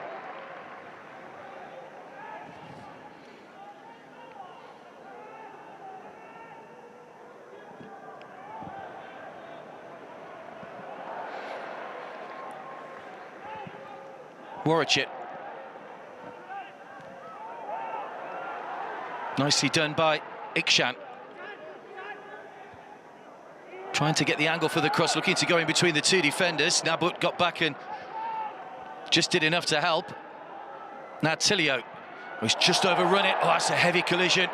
Warachit. Nicely done by Iksan. Trying to get the angle for the cross, looking to go in between the two defenders. Nabut got back and just did enough to help. Now Tilio was just overrun it. Oh, that's a heavy collision.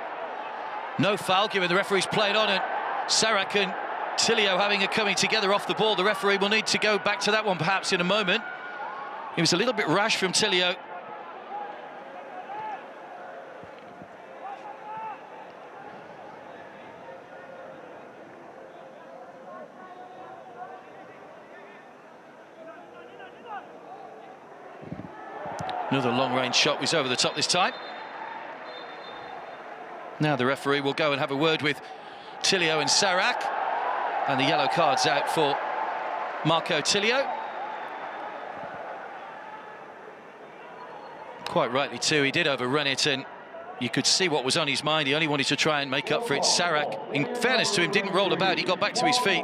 No foul given, the referee's played on, and Sarak can Tilio having a coming together off the ball. The referee will need to go back to that one perhaps in a moment. It was a little bit rash from Tilio. Another long-range shot was over the top this time. Now the referee will go and have a word with Tilio and Sarak. And the yellow card's out for Marco Tilio. Quite rightly too, he did overrun it, and you could see what was on his mind. He only wanted to try and make up for it. Sarak, in fairness to him, didn't roll about. He got back to his feet.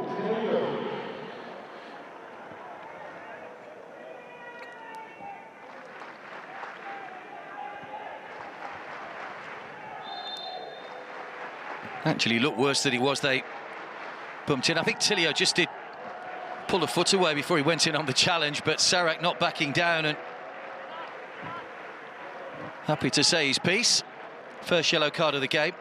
Actually looked worse than he was. They bumped in. I think Tilio just did pull a foot away before he went in on the challenge, but Sarak not backing down and happy to say his piece. First yellow card of the game.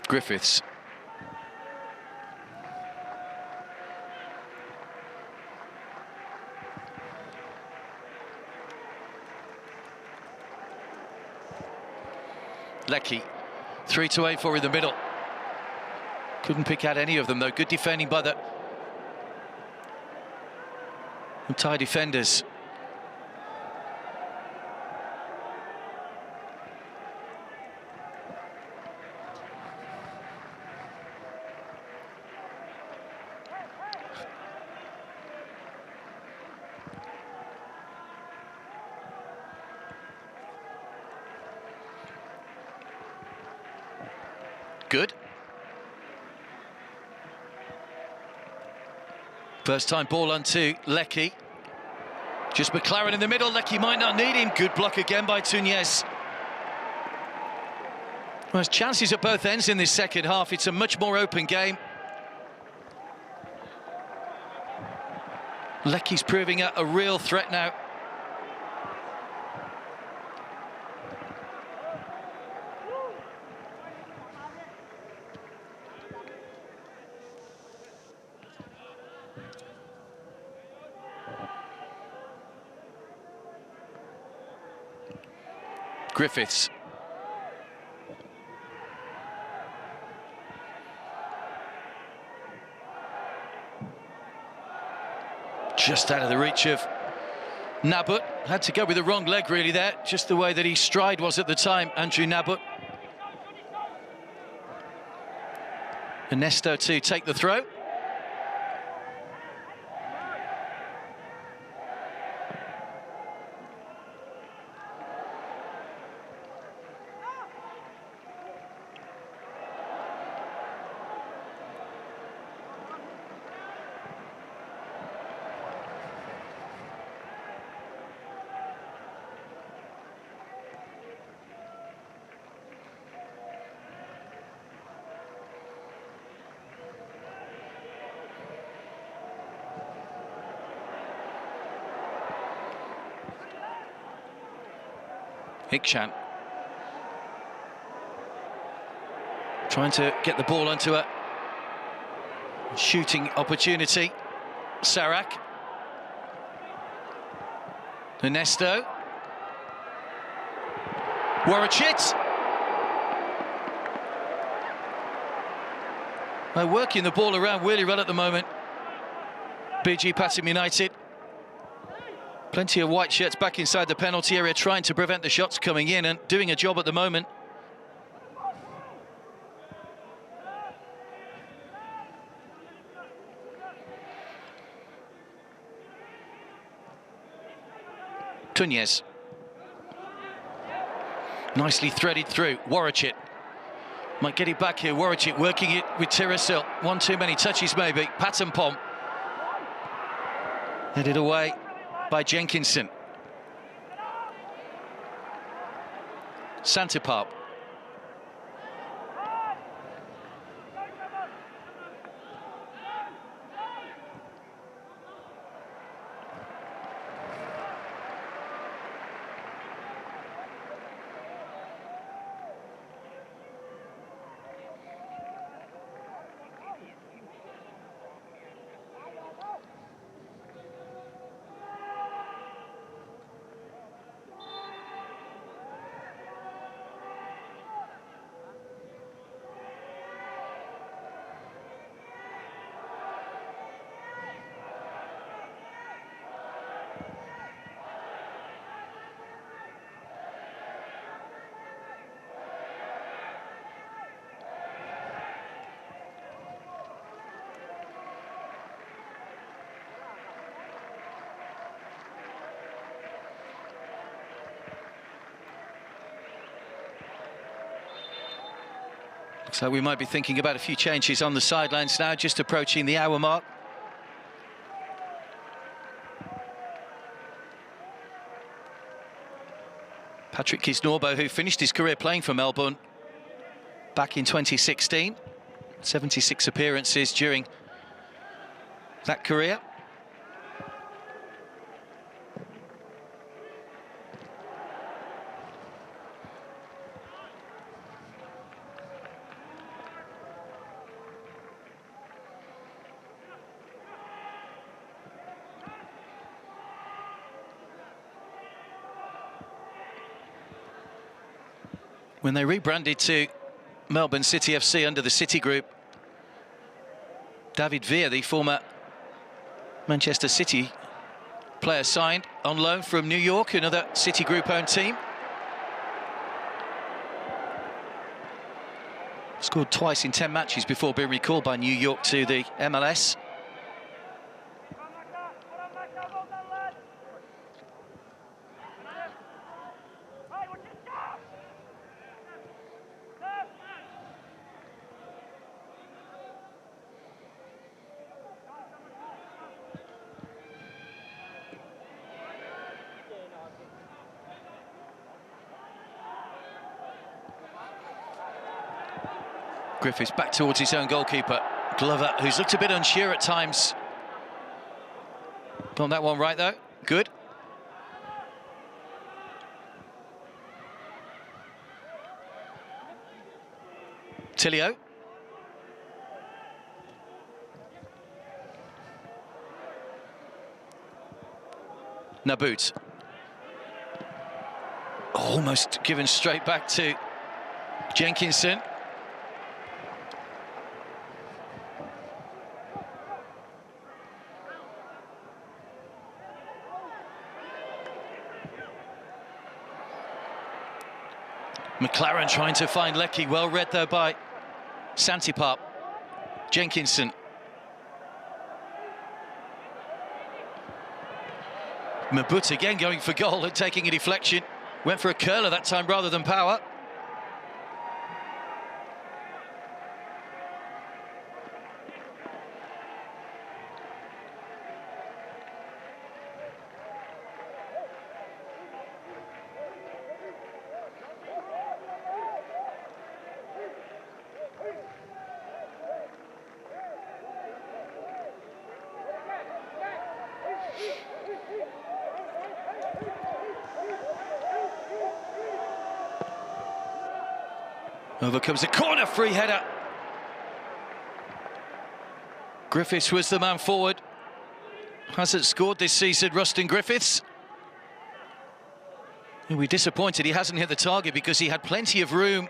Griffiths. Leckie, 3 to aim for in the middle. Couldn't pick out any of them though. Good defending by the Thai defenders. Good. First time ball onto Leckie. Just McLaren in the middle. Leckie might not need him. Good block again by Túñez. Well, there's chances at both ends in this second half. It's a much more open game. Leckie's proving a real threat now. Griffiths. Just out of the reach of Nabut. Had to go with the wrong leg really there, just the way that his stride was at the time, Andrew Nabut. Ernesto to take the throw. Hikchan trying to get the ball onto a shooting opportunity. Sarak. Ernesto. Warachit. They're working the ball around really well at the moment. BG Pathum United. Plenty of white shirts back inside the penalty area, trying to prevent the shots coming in and doing a job at the moment. Túñez. Nicely threaded through. Warachit. Might get it back here. Warachit working it with Tirasil. One too many touches maybe. Pathum headed away by Jenkinson. Santipap. So we might be thinking about a few changes on the sidelines now, just approaching the hour mark. Patrick Kisnorbo, who finished his career playing for Melbourne back in 2016, 76 appearances during that career. When they rebranded to Melbourne City FC under the City Group, David Villa, the former Manchester City player, signed on loan from New York, another City Group-owned team. Scored twice in 10 matches before being recalled by New York to the MLS. Griffiths back towards his own goalkeeper, Glover, who's looked a bit unsure at times. Got that one right, though. Good. Tilio. Nabut. Almost given straight back to Jenkinson. McLaren trying to find Leckie, well read though by Santipap. Jenkinson. Mabut again going for goal and taking a deflection. Went for a curler that time rather than power. Over comes a corner, free header. Griffiths was the man forward. Hasn't scored this season, Rustin Griffiths. He'll be disappointed he hasn't hit the target because he had plenty of room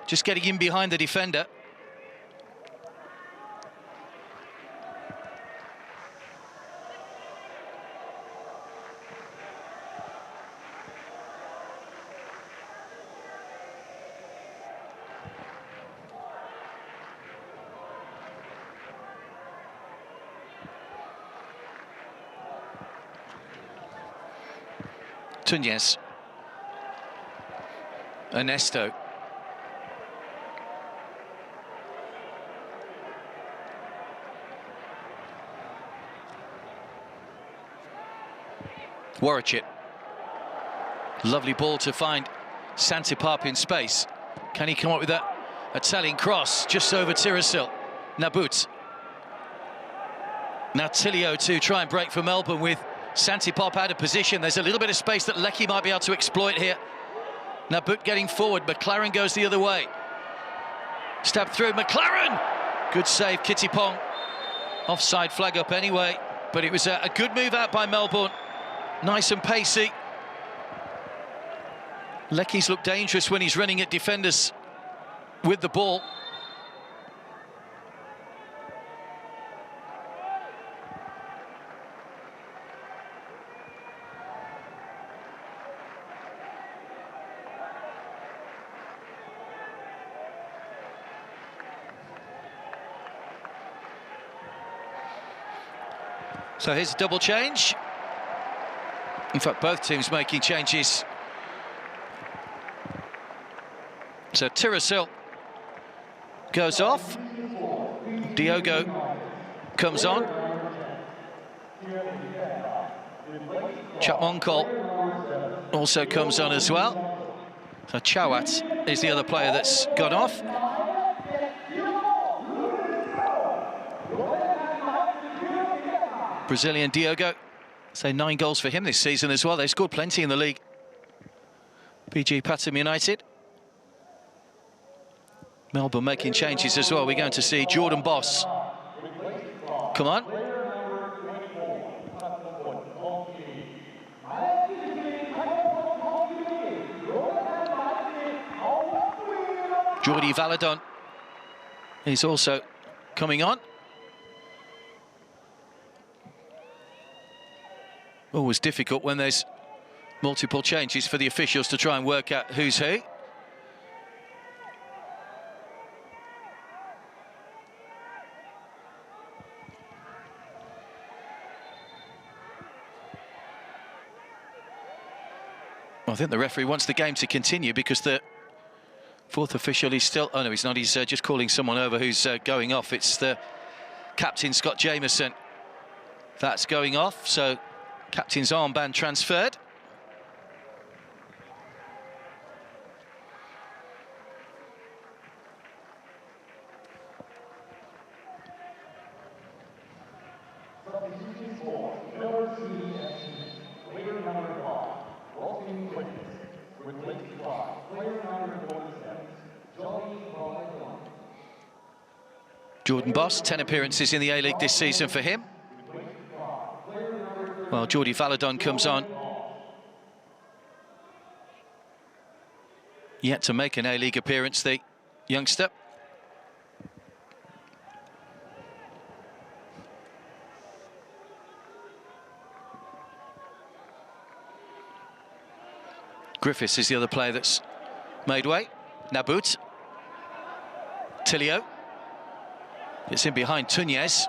just getting in behind the defender. Tunez. Ernesto. Warwick. Lovely ball to find Santipap in space. Can he come up with that Italian cross just over Tirasil? Nabut. Now Tilio to try and break for Melbourne with Santipap out of position. There's a little bit of space that Leckie might be able to exploit here. Nabut getting forward. McLaren goes the other way. Stab through. McLaren! Good save, Kitty Pong. Offside flag up anyway, but it was a good move out by Melbourne. Nice and pacey. Leckie's looked dangerous when he's running at defenders with the ball. So here's a double change. In fact, both teams making changes. So Tirasil goes off. Diogo comes on. Chapmonkol also comes on as well. So Chawat is the other player that's gone off. Brazilian Diogo, say 9 goals for him this season as well. They've scored plenty in the league. BG Pathum United. Melbourne making changes as well. We're going to see Jordan Boss. Come on. Jordi Valadon is also coming on. Always difficult when there's multiple changes for the officials to try and work out who's who. Well, I think the referee wants the game to continue because the fourth official is still... Oh, no, he's not. He's just calling someone over who's going off. It's the captain, Scott Jameson. That's going off, so captain's armband transferred. Jordan Boss, 10 appearances in the A-League this season for him. Well, Jordi Valadon comes on. Yet to make an A-League appearance, the youngster. Griffiths is the other player that's made way. Nabut. Tilio. It's in behind Tunez.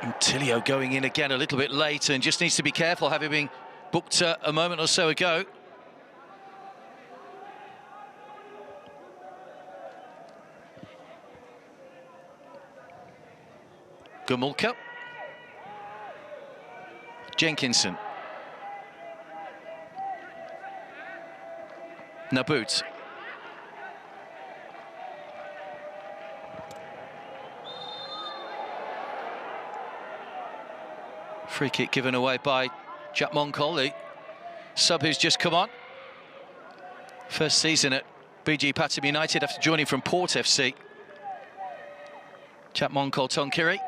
And Tilio going in again a little bit late and just needs to be careful, having been booked a moment or so ago. Gumulka. Jenkinson. Nabut. Free kick given away by Chapmonkol, the sub who's just come on. First season at BG Pathum United after joining from Port FC. Chapmonkol Tonkiri.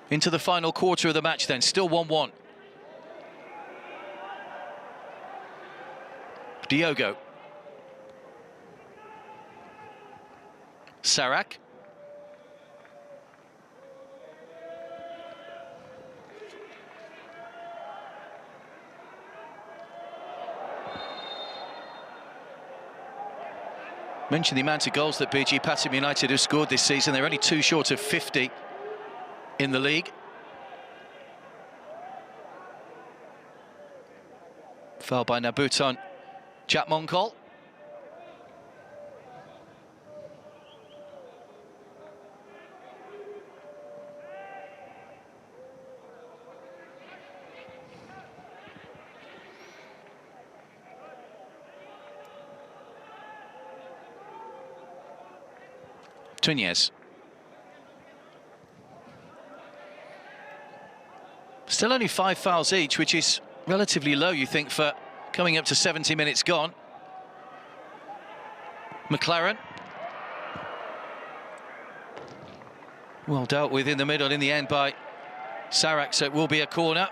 Into the final quarter of the match then, still 1-1. Diogo. Sarak. Mention the amount of goals that BG Pathum United have scored this season. They're only 2 short of 50 in the league. Foul by Nabut on Chapmonkol. Tunez. Still only 5 fouls each, which is relatively low, you think, for coming up to 70 minutes gone. McLaren. Well dealt with in the middle in the end by Sarak, so it will be a corner.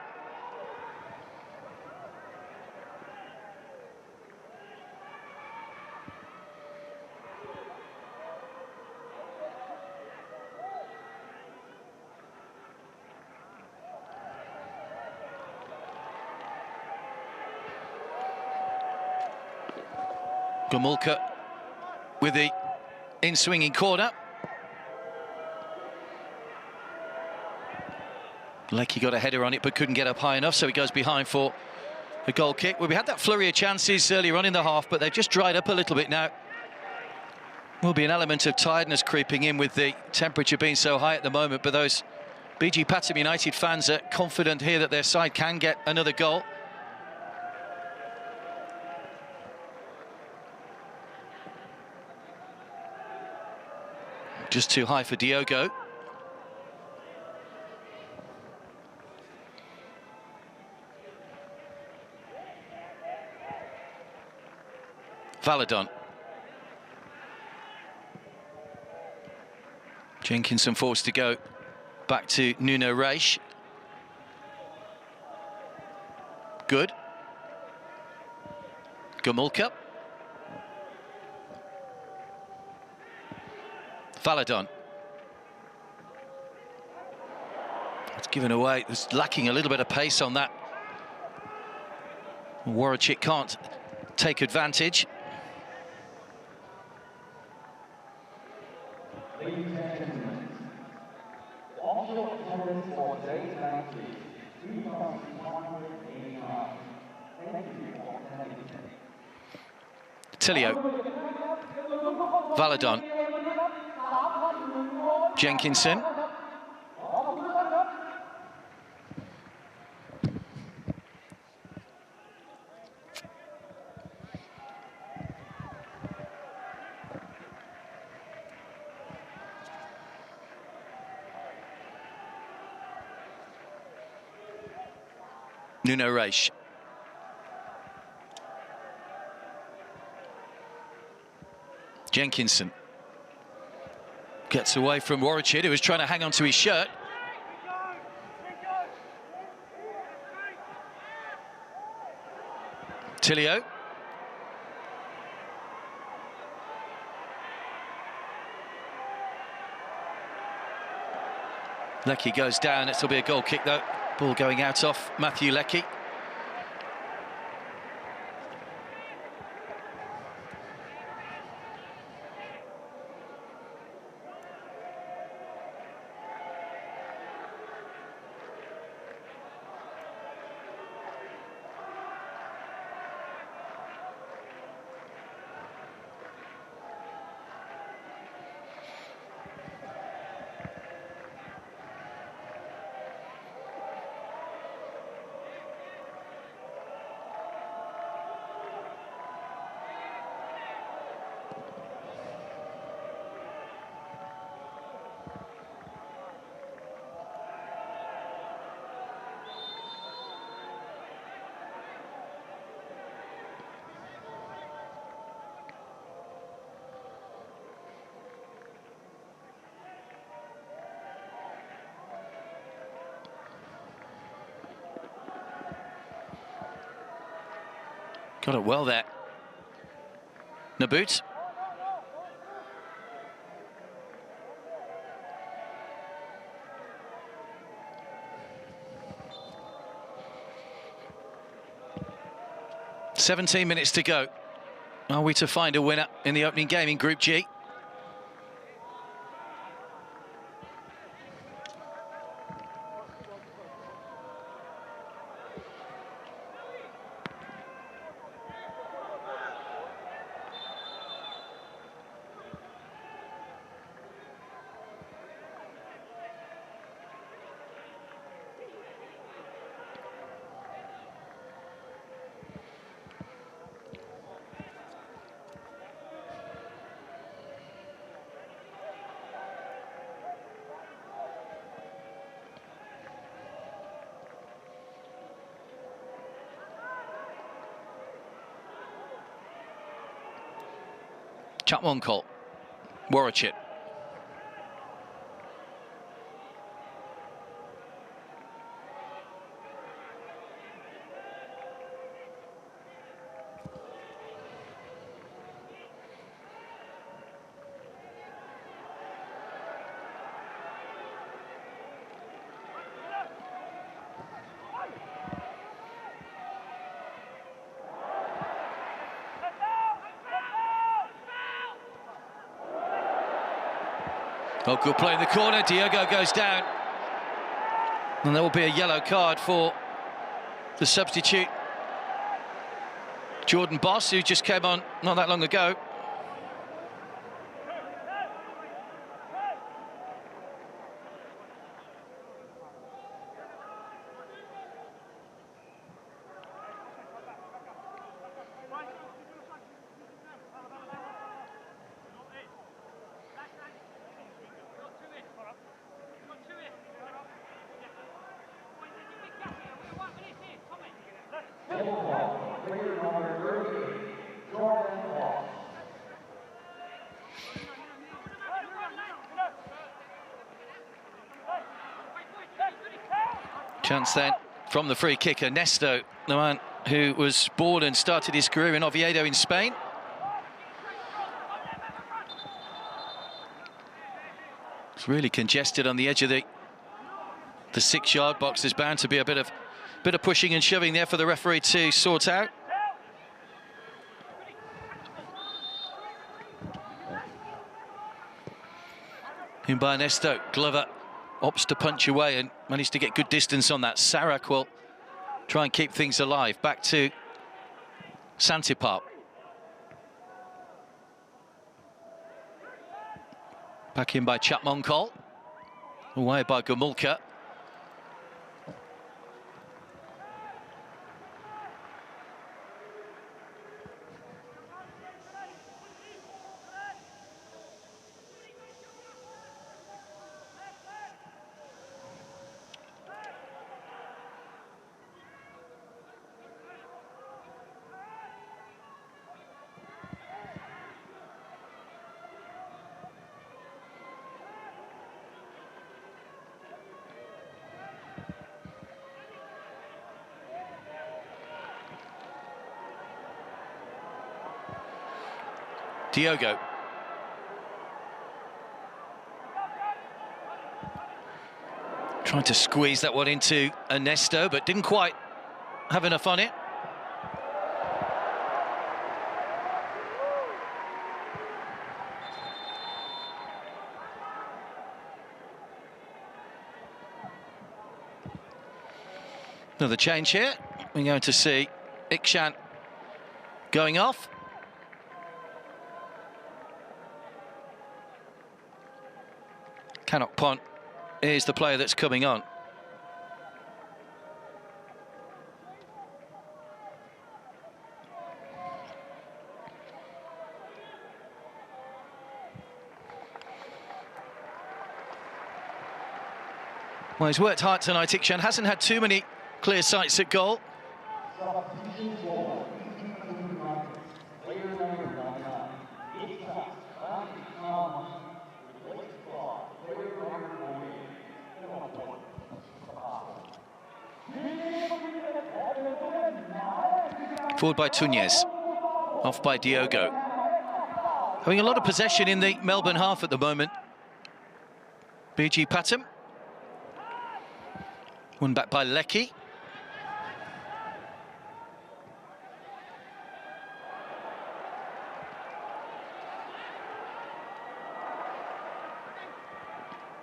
Gomulka with the in-swinging corner. Leckie got a header on it but couldn't get up high enough, so he goes behind for a goal kick. Well, we had that flurry of chances earlier on in the half, but they've just dried up a little bit now. Will be an element of tiredness creeping in with the temperature being so high at the moment, but those BG Pathum United fans are confident here that their side can get another goal. Just too high for Diogo. Valadon. Jenkinson forced to go back to Nuno Reis. Good. Gomulka. Valadon. It's given away. It's lacking a little bit of pace on that. Warwick can't take advantage. Ladies and gentlemen, the official attendance for today's match is 3,189. Thank you for attending. Tilio. Valadon. Jenkinson. Nuno Reis. Jenkinson gets away from Warwick, who was trying to hang on to his shirt. Tilio. Leckie goes down. It'll be a goal kick though. Ball going out off Matthew Leckie. Got it well there. Naboot. "17 minutes to go. Are we to find a winner in the opening game in Group G?" Chatwonkol. Warwick. Oh, good play in the corner. Diogo goes down. And there will be a yellow card for the substitute, Jordan Boss, who just came on not that long ago. Chance then from the free kicker, Nesto, the man who was born and started his career in Oviedo in Spain. It's really congested on the edge of the 6-yard box. There's bound to be a bit of pushing and shoving there for the referee to sort out. In by Nesto, Glover opts to punch away and managed to get good distance on that. Sarak will try and keep things alive. Back to Santipap. Back in by Chapmonkol. Away by Gomulka. Diogo. Trying to squeeze that one into Ernesto, but didn't quite have enough on it. Another change here. We're going to see Ikshan going off. Canok Pont is the player that's coming on. Well, he's worked hard tonight, Ikshan. Hasn't had too many clear sights at goal. Forward by Túñez, off by Diogo. Having a lot of possession in the Melbourne half at the moment. BG Pathum. Won back by Lecky.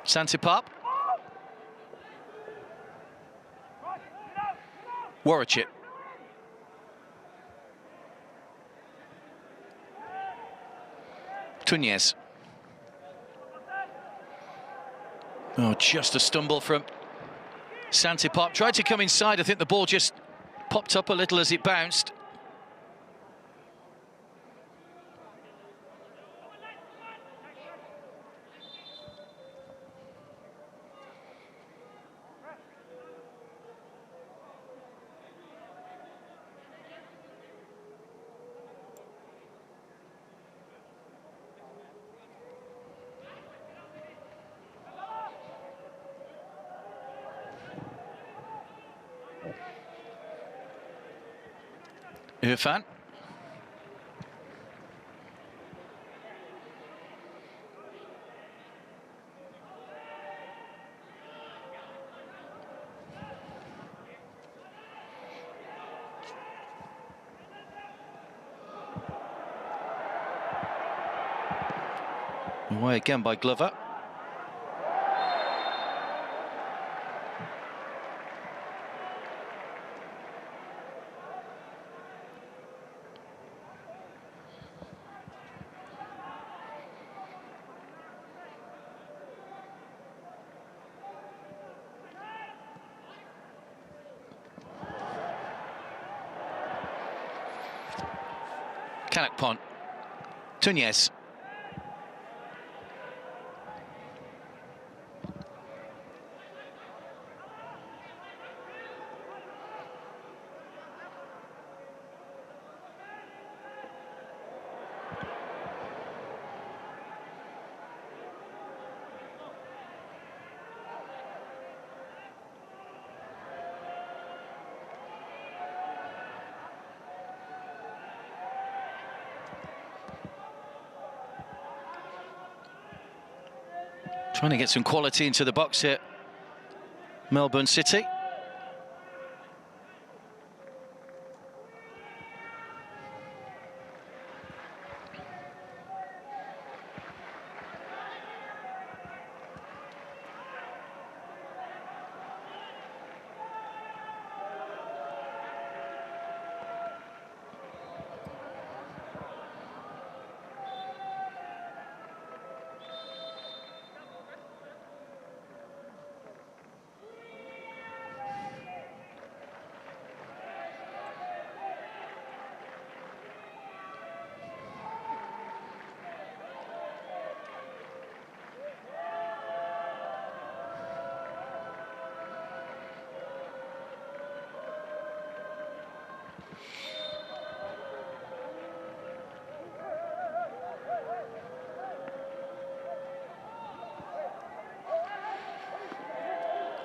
Santipap. Warachip. Túñez. Oh, just a stumble from Santipap. Tried to come inside. I think the ball just popped up a little as it bounced. Irfan. Away again by Glover. Kanakpon. Tunez. Trying to get some quality into the box here, Melbourne City.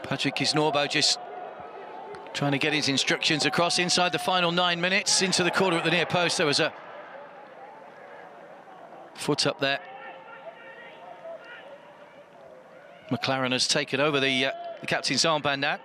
Patrick Kisnorbo just trying to get his instructions across inside the final 9 minutes. Into the corner at the near post, there was a foot up there. McLaren has taken over the captain's armband now.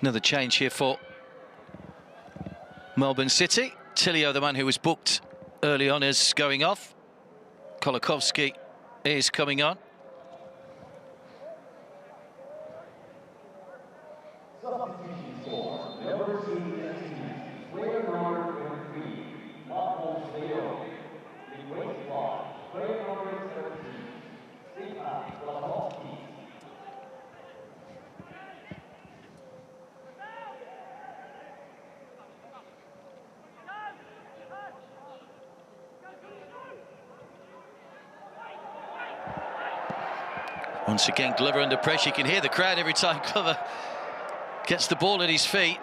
Another change here for Melbourne City. Tilio, the man who was booked early on, is going off. Kolakovsky is coming on. Substitution for Melbourne City player number 23, Pathum, replaced by player number 17, Kolakovsky. Once again, Glover under pressure. You can hear the crowd every time Glover gets the ball at his feet.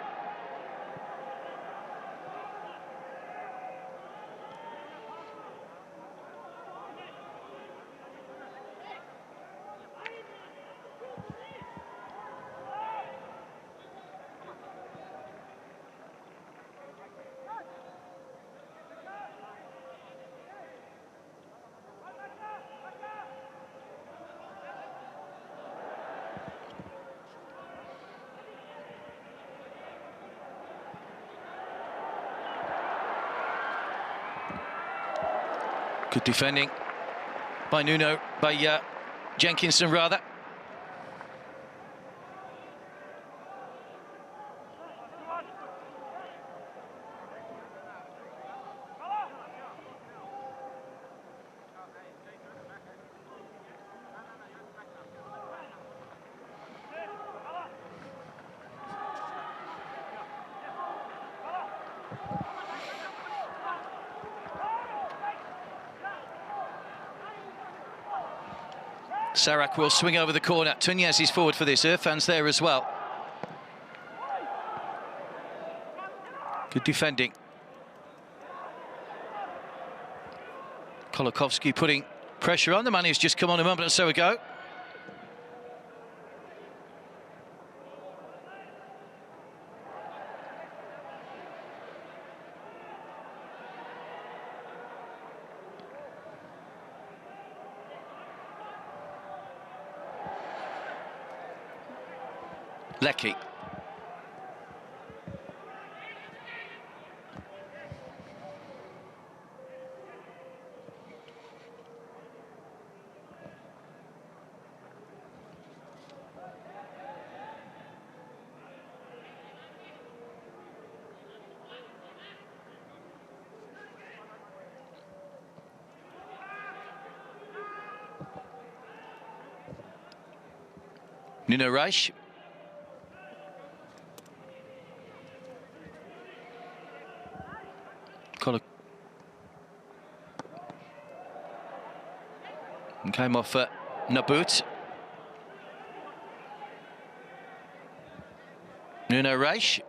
Good defending by Jenkinson rather. Sarak will swing over the corner. Tunez is forward for this. Irfan's there as well. Good defending. Kolakovsky putting pressure on. The man who's just come on a moment or so ago. Lecky. Nuno Reis. And came off Nabut. Nuno Reis.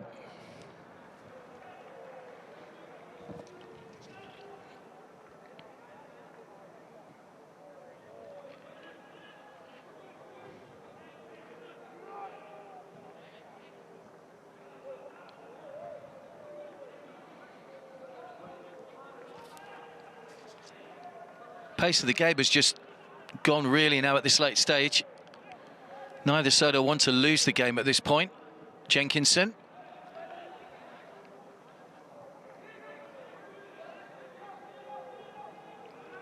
Pace of the game has just gone really now at this late stage. Neither side want to lose the game at this point. Jenkinson.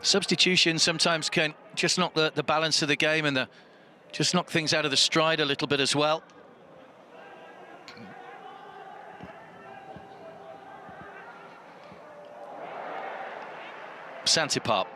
Substitution sometimes can just knock the balance of the game and just knock things out of the stride a little bit as well. Santipap.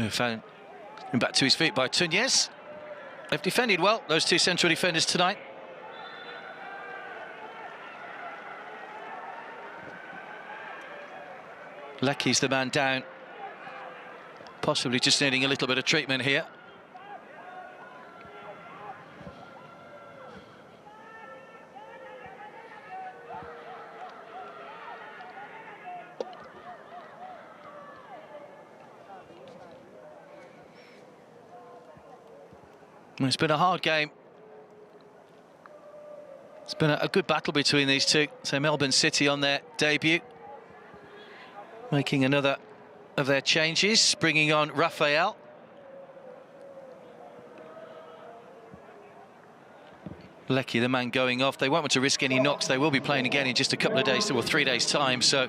Found him back to his feet by Tunez. They've defended well, those two central defenders tonight. Lecky's the man down. Possibly just needing a little bit of treatment here. It's been a hard game. It's been a good battle between these two. So Melbourne City on their debut, making another of their changes, bringing on Raphael. Lecky, the man going off. They won't want to risk any knocks. They will be playing again in just a couple of days or 3 days' time. So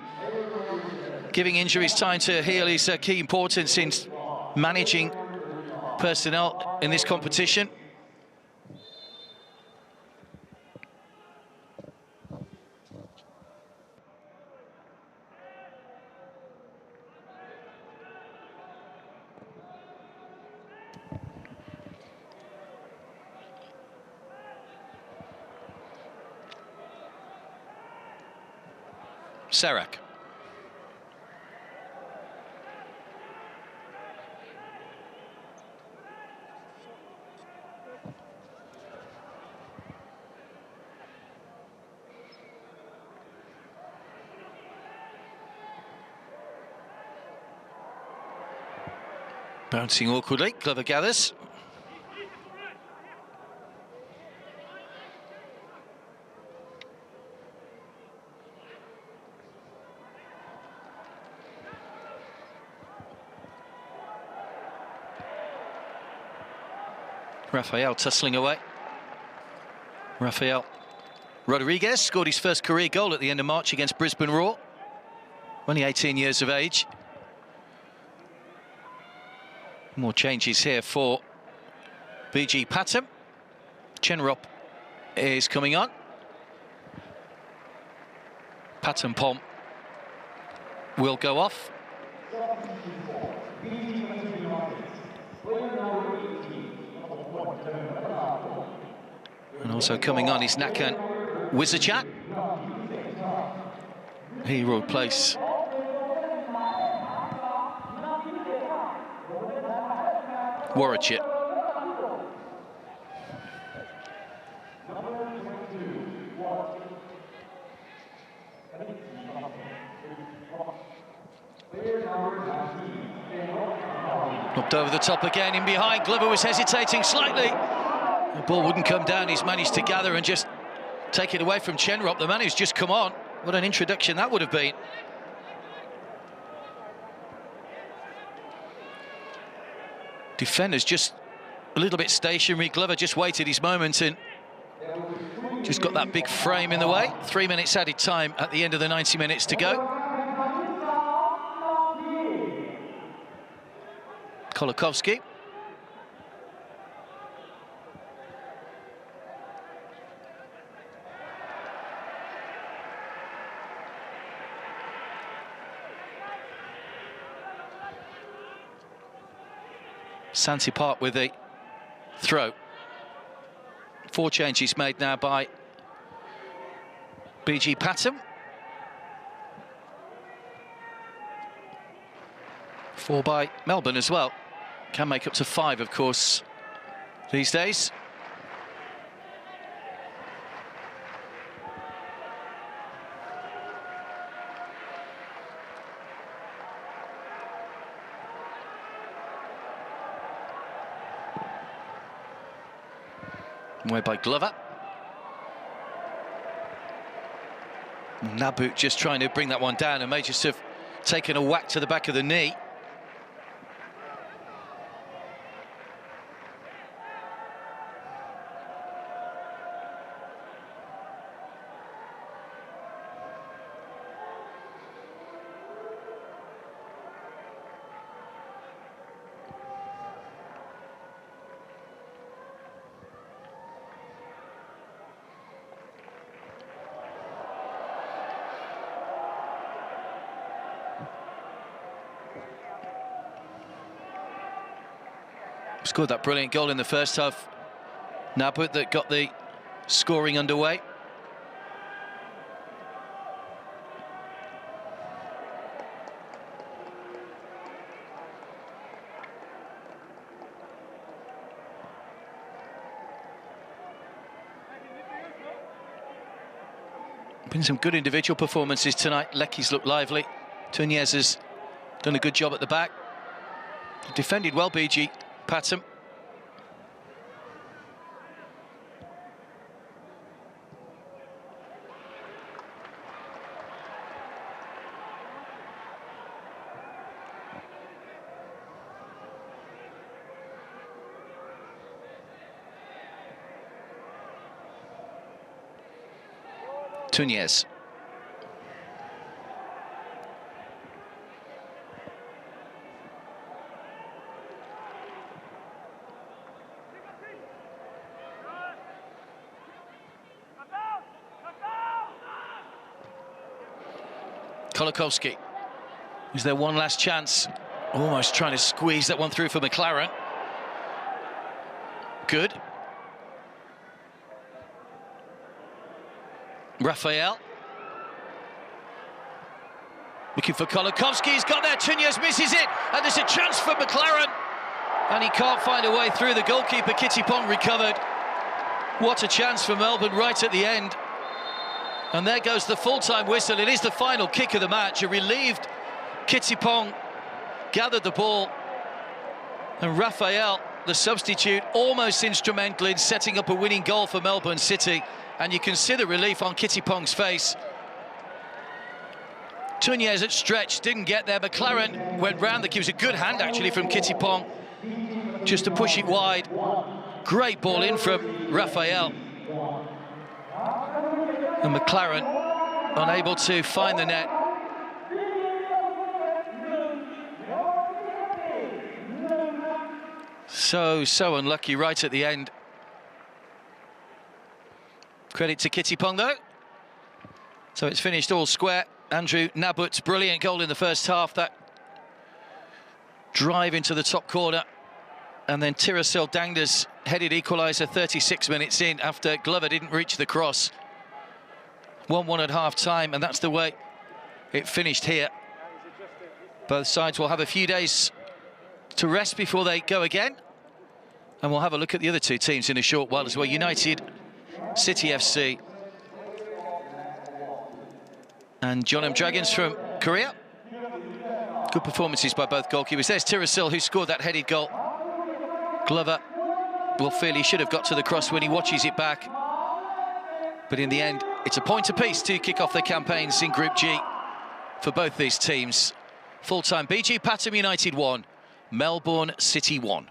giving injuries time to heal is key importance in managing personnel in this competition. Serak. Bouncing awkwardly, Glover gathers. Raphael tussling away. Raphael Rodriguez scored his first career goal at the end of March against Brisbane Roar. Only 18 years of age. More changes here for BG Pathum. Chenrop is coming on. Pathum Pom will go off. And also coming on is Nakan Wizardchat. He will replace Warwick. Knocked over the top again, in behind. Glover was hesitating slightly. The ball wouldn't come down. He's managed to gather and just take it away from Chenrop, the man who's just come on. What an introduction that would have been. Defenders just a little bit stationary. Glover just waited his moment and Just got that big frame in the way. 3 minutes added time at the end of the 90 minutes to go. Kolakovsky. Santi Park with the throw. 4 changes made now by BG Pathum. 4 by Melbourne as well. Can make up to 5, of course, these days. Away by Glover. Nabut just trying to bring that one down and may just have taken a whack to the back of the knee. Scored that brilliant goal in the first half. Nabut that got the scoring underway. Been some good individual performances tonight. Lecky's looked lively. Tunez has done a good job at the back. Defended well, BG Pathum. Tunez. Kolakovsky. Is there one last chance? Almost trying to squeeze that one through for McLaren. Good. Raphael. Looking for Kolakovsky. He's got there. Tunez misses it. And there's a chance for McLaren. And he can't find a way through. The goalkeeper, Kittipong, recovered. What a chance for Melbourne right at the end. And there goes the full-time whistle. It is the final kick of the match. A relieved Kittipong gathered the ball. And Raphael, the substitute, almost instrumental in setting up a winning goal for Melbourne City. And you can see the relief on Kittipong's face. Tunez at stretch, didn't get there. McLaren went round. That gives a good hand, actually, from Kittipong, just to push it wide. Great ball in from Raphael. And McLaren unable to find the net. So unlucky right at the end. Credit to Kittipong, though. So it's finished all square. Andrew Nabut's brilliant goal in the first half. That drive into the top corner. And then Tiracil Dangda's headed equaliser 36 minutes in after Glover didn't reach the cross. 1-1 at half-time, and that's the way it finished here. Both sides will have a few days to rest before they go again. And we'll have a look at the other two teams in a short while as well. United City FC and Jeonnam Dragons from Korea. Good performances by both goalkeepers. There's Tiracil, who scored that headed goal. Glover will feel he should have got to the cross when he watches it back. But in the end, it's a point apiece to kick off their campaigns in Group G for both these teams. Full-time BG Pathum United 1, Melbourne City 1.